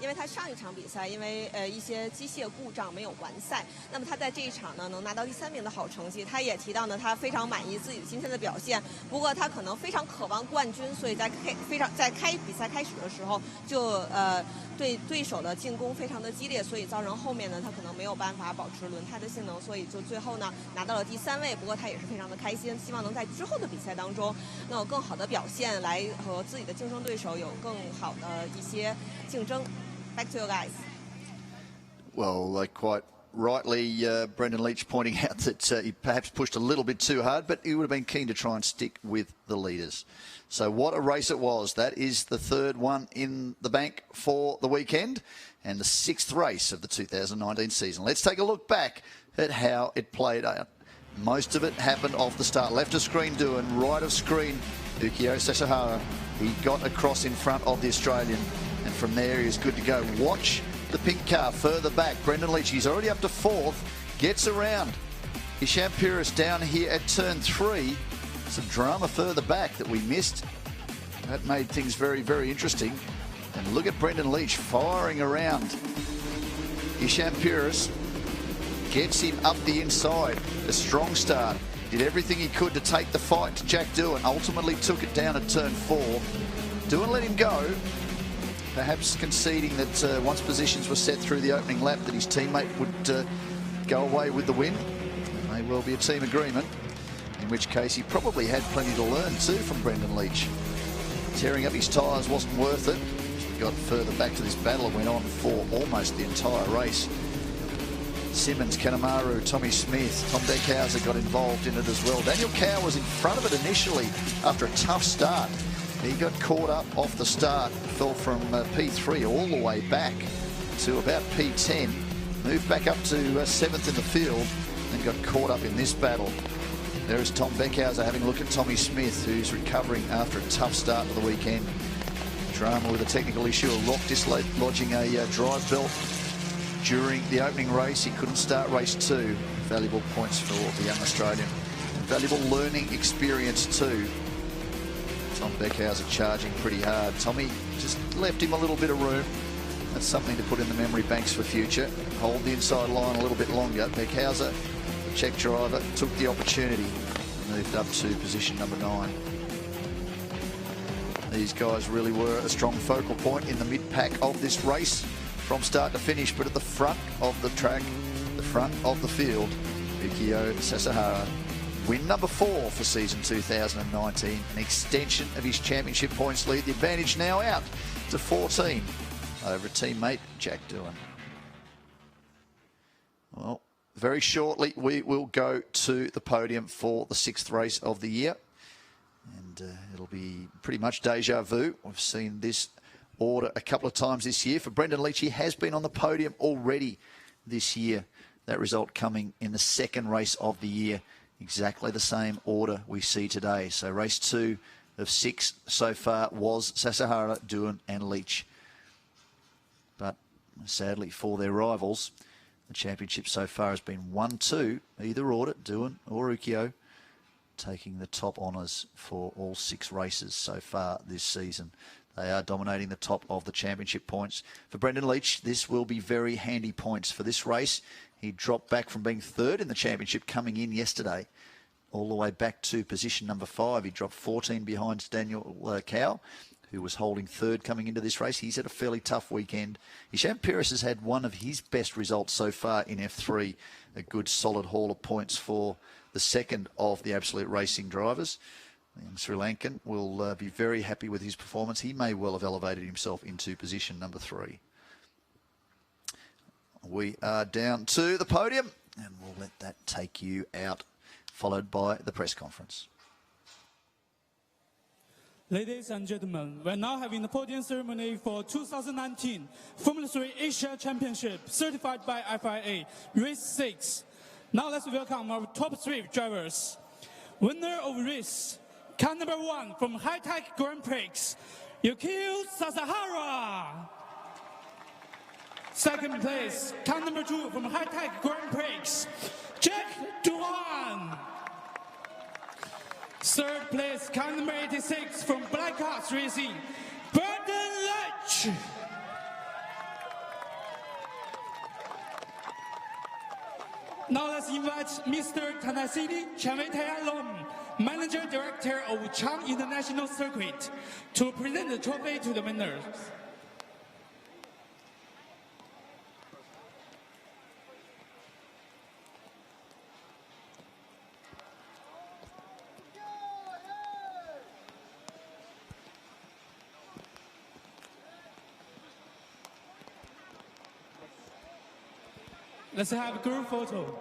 因为他上一场比赛因为一些机械故障没有完赛，那么他在这一场呢能拿到第3名的好成绩。他也提到呢，他非常满意自己今天的表现，不过他可能非常渴望冠军，所以在比赛开始的时候就对对手的进攻非常的激烈，所以造成后面呢他可能没有办法保持轮胎的性能，所以就最后呢拿到了第3位。不过他也是非常的开心，希望能在之后的比赛当中能有更好的表现，来和自己的竞争对手有更好的一些竞争。Back to you guys. Well, quite rightly, Brendan Leach pointing out that he perhaps pushed a little bit too hard, but he would have been keen to try and stick with the leaders. So what a race it was. That is the 3rd one in the bank for the weekend and the 6th race of the 2019 season. Let's take a look back at how it played out. Most of it happened off the start. Left of screen Doohan, right of screen Ukio Sasahara. He got across in front of the Australian, and from there he is good to go. Watch the pink car further back. Brendan Leach, he's already up to 4th, gets around. Isham Pyrrhus down here at turn 3. Some drama further back that we missed. That made things very, very interesting. And look at Brendan Leach firing around. Isham Pyrrhus gets him up the inside. A strong start. Did everything he could to take the fight to Jack Doohan. Ultimately took it down at turn 4. Doohan let him go, perhaps conceding that once positions were set through the opening lap that his teammate would go away with the win. It may well be a team agreement, in which case he probably had plenty to learn too from Brendan Leach. Tearing up his tyres wasn't worth it. As we got further back to this battle, it went on for almost the entire race. Simmons, Kanemaru, Tommy Smith, Tom Deckhauser got involved in it as well. Daniel Cow was in front of it initially after a tough start. He got caught up off the start, fell from P3 all the way back to about P10, moved back up to 7th in the field and got caught up in this battle. There is Tom Beckhauser having a look at Tommy Smith, who's recovering after a tough start to the weekend. Drama with a technical issue, a rock dislodging a drive belt during the opening race. He couldn't start race 2. Valuable points for the young Australian. And valuable learning experience too. Tom Beckhauser charging pretty hard. Tommy just left him a little bit of room. That's something to put in the memory banks for future. Hold the inside line a little bit longer. Beckhauser, the Czech driver, took the opportunity and moved up to position number 9. These guys really were a strong focal point in the mid-pack of this race from start to finish, but at the front of the track, the front of the field, Ukio Sasahara, win number 4 for season 2019, an extension of his championship points lead. The advantage now out to 14 over teammate Jack Doohan. Well, very shortly we will go to the podium for the 6th race of the year, and it'll be pretty much deja vu. We've seen this order a couple of times this year. For Brendan Leach, he has been on the podium already this year. That result coming in the 2nd race of the year. Exactly the same order we see today. So race 2 of 6 so far was Sasahara, Doohan and Leach. But sadly for their rivals, the championship so far has been 1-2, either order, Doohan or Ukio, taking the top honours for all 6 races so far this season. They are dominating the top of the championship points. For Brendan Leach, this will be very handy points for this race. He dropped back from being 3rd in the championship coming in yesterday, all the way back to position number 5. He dropped 14 behind Daniel Cow, who was holding 3rd coming into this race. He's had a fairly tough weekend. Hisham Pires has had one of his best results so far in F3, a good solid haul of points for the 2nd of the Absolute Racing drivers. And Sri Lankan will be very happy with his performance. He may well have elevated himself into position number 3. We are down to the podium, and we'll let that take you out, followed by the press conference. Ladies and gentlemen, we're now having the podium ceremony for 2019 Formula 3 Asia Championship, certified by FIA, race 6. Now let's welcome our top 3 drivers. Winner of race, car number 1 from High Tech Grand Prix, Ukio Sasahara. 2nd place, car number 2 from High Tech Grand Prix, Jack Doohan. 3rd place, car number 86 from Black Arts Racing, Brendan Leach. Now let's invite Mr. Tanasiri Chavetayalom, Manager Director of Chang International Circuit, to present the trophy to the winners. Let's have a group photo.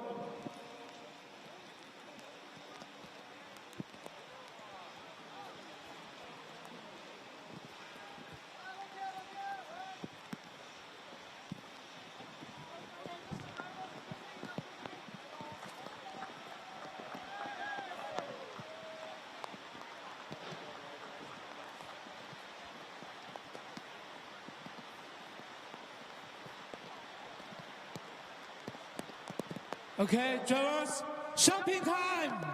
Okay, drivers, shopping time!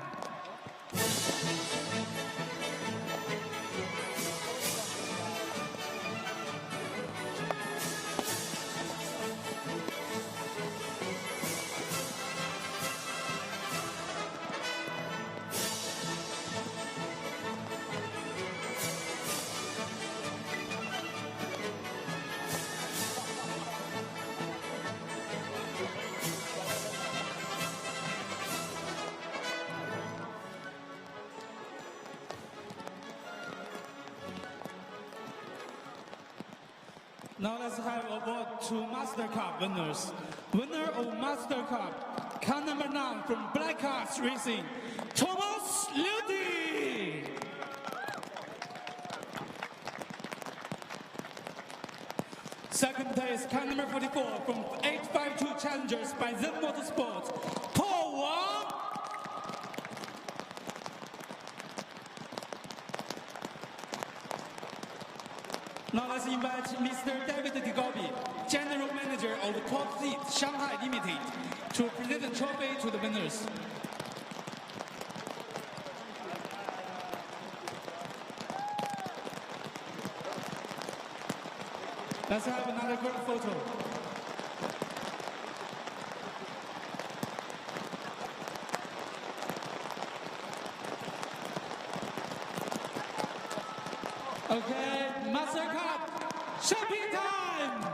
Now let's have award to Master Cup winners. Winner of Master Cup, car number 9 from Black Cars Racing, Thomas Ludi. Second place, car number 44 from 852 Challengers by Zen Motorsports, Paul Wang. Now let's invite Mr. David Digobi, General Manager of Top Seat Shanghai Limited, to present the trophy to the winners. Let's have another group photo. Okay, Master Cup, champion time!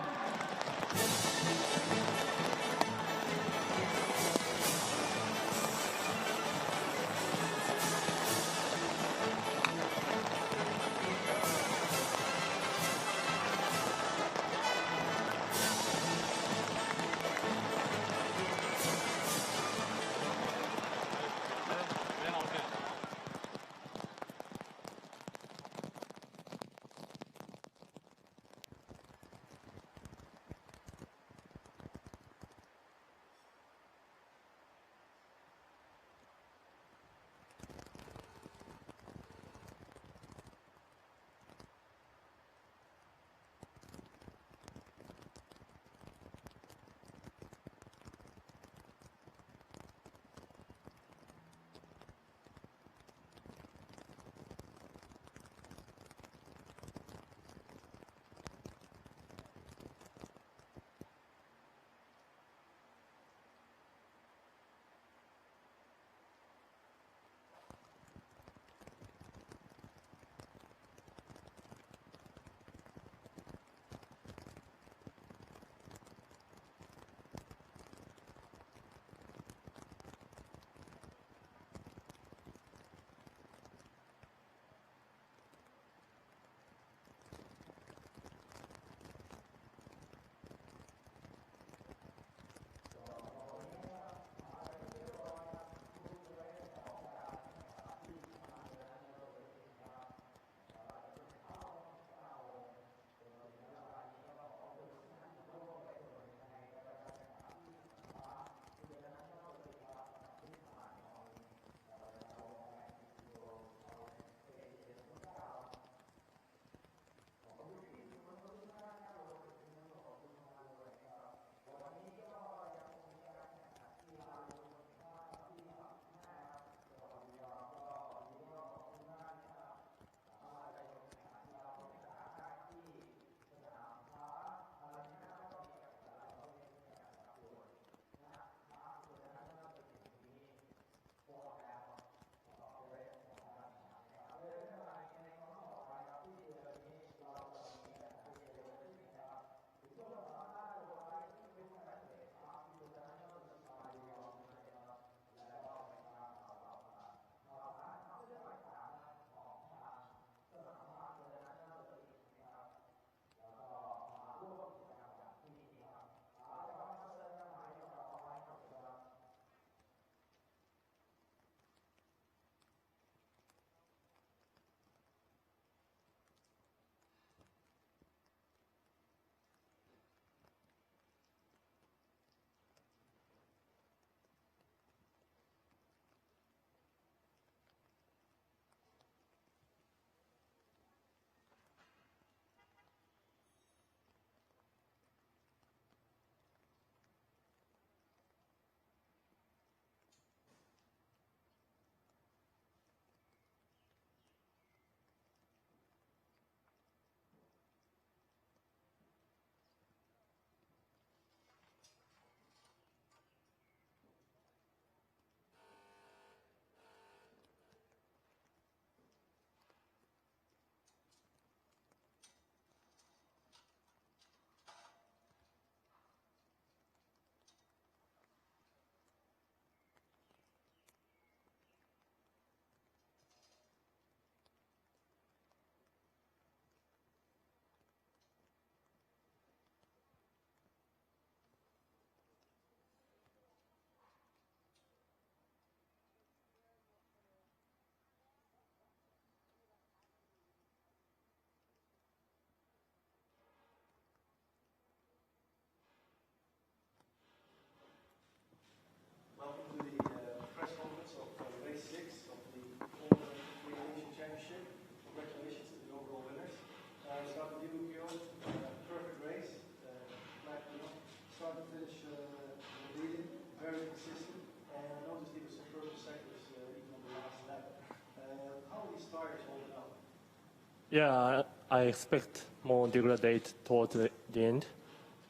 Yeah, I expect more degradate towards the end,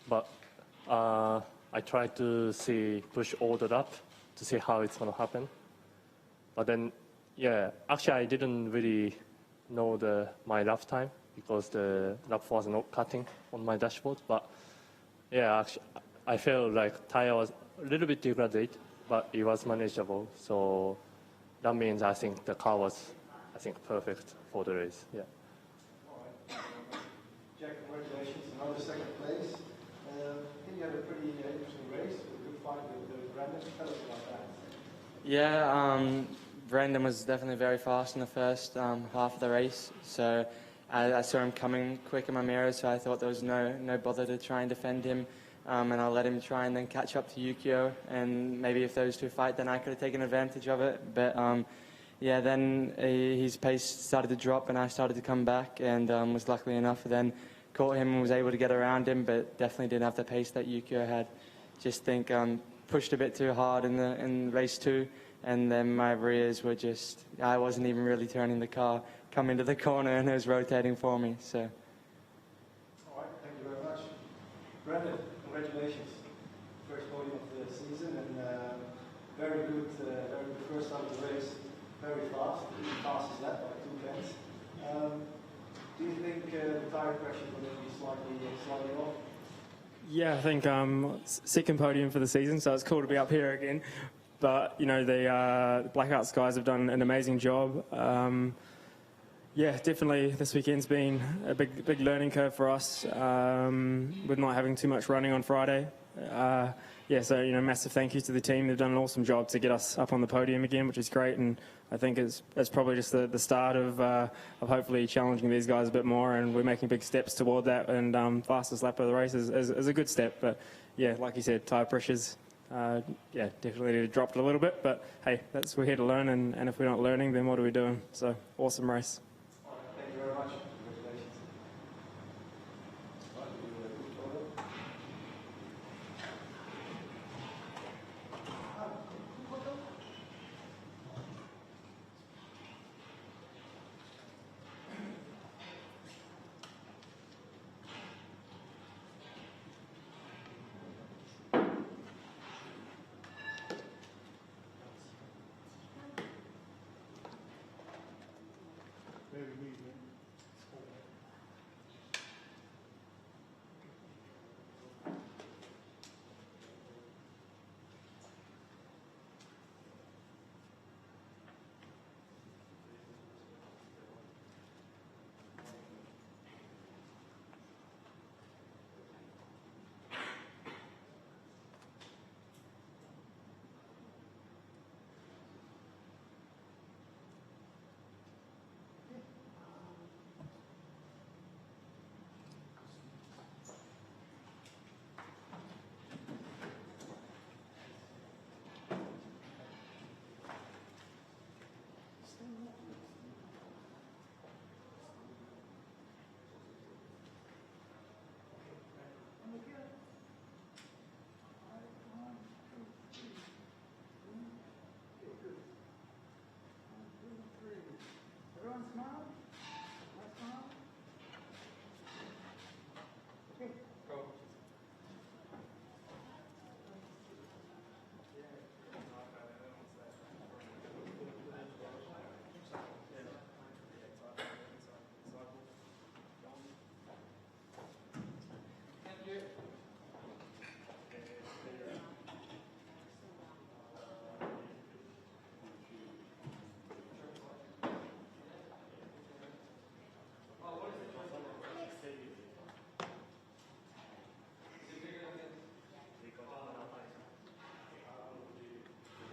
but I try to push all the lap to see how it's going to happen. But then, yeah, actually I didn't really know my lap time because the lap was not cutting on my dashboard. But yeah, actually, I felt like tire was a little bit degraded, but it was manageable. So that means I think the car was, perfect for the race. Yeah. Jack, congratulations, another second place. I think you had a pretty interesting race with a good fight with Brandon. Tell us about that. Yeah, Brandon was definitely very fast in the first half of the race. So I saw him coming quick in my mirror, so I thought there was no bother to try and defend him. And I'll let him try and then catch up to Yukio. And maybe if those two fight, then I could have taken advantage of it. But yeah, then his pace started to drop and I started to come back and was luckily enough then caught him and was able to get around him, but definitely didn't have the pace that Yukio had. Just think pushed a bit too hard in race 2 and then my rears were just, I wasn't even really turning the car, come into the corner and it was rotating for me. So. All right, thank you very much. Brandon, congratulations. First podium of the season and very good first time of the race. Very fast, the fastest lap by 2 tenths. Do you think the tire pressure will be slightly off? Yeah, I think second podium for the season, so it's cool to be up here again. But you know the Blackouts guys have done an amazing job. Yeah, definitely this weekend's been a big learning curve for us with not having too much running on Friday. Yeah, so massive thank you to the team. They've done an awesome job to get us up on the podium again, which is great. And I think it's probably just the start of hopefully challenging these guys a bit more. And we're making big steps toward that. And fastest lap of the race is a good step. But yeah, like you said, tyre pressures, yeah, definitely dropped a little bit. But hey, we're here to learn. And if we're not learning, then what are we doing? So awesome race. Thank you very much. Congratulations.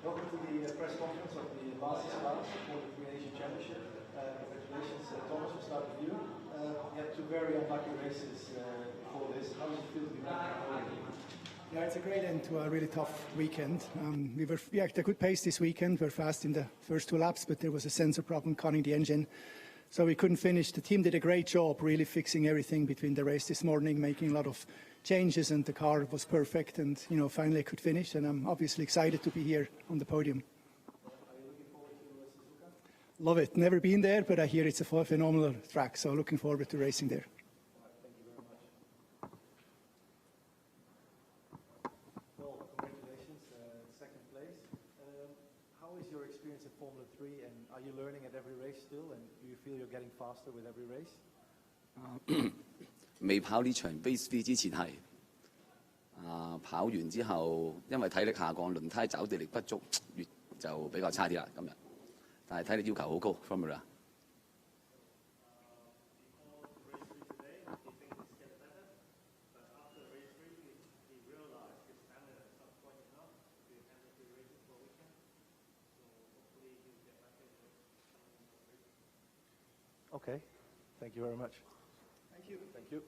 Welcome to the press conference of the Masters class for the Free Asian Championship. Congratulations, Thomas, we'll start with you. You had 2 very unlucky races before this. How does it feel to be back on the podium? Yeah, it's a great end to a really tough weekend. We had a good pace this weekend. We were fast in the first 2 laps, but there was a sensor problem cutting the engine. So we couldn't finish. The team did a great job really fixing everything between the race this morning, making a lot of changes, and the car was perfect. And, finally I could finish. And I'm obviously excited to be here on the podium. Love it. Never been there, but I hear it's a phenomenal track, so looking forward to racing there. Well, congratulations, second place. How is your experience in Formula 3, and are you learning at every race still, and do you feel you're getting faster with every race? 未跑呢場 Base V 之前係跑完之後，因為體力下降，輪胎抓地力不足，就比較差啲啦今日。但係體力要求好高 Formula。Okay, thank you very much. Thank you. Thank you.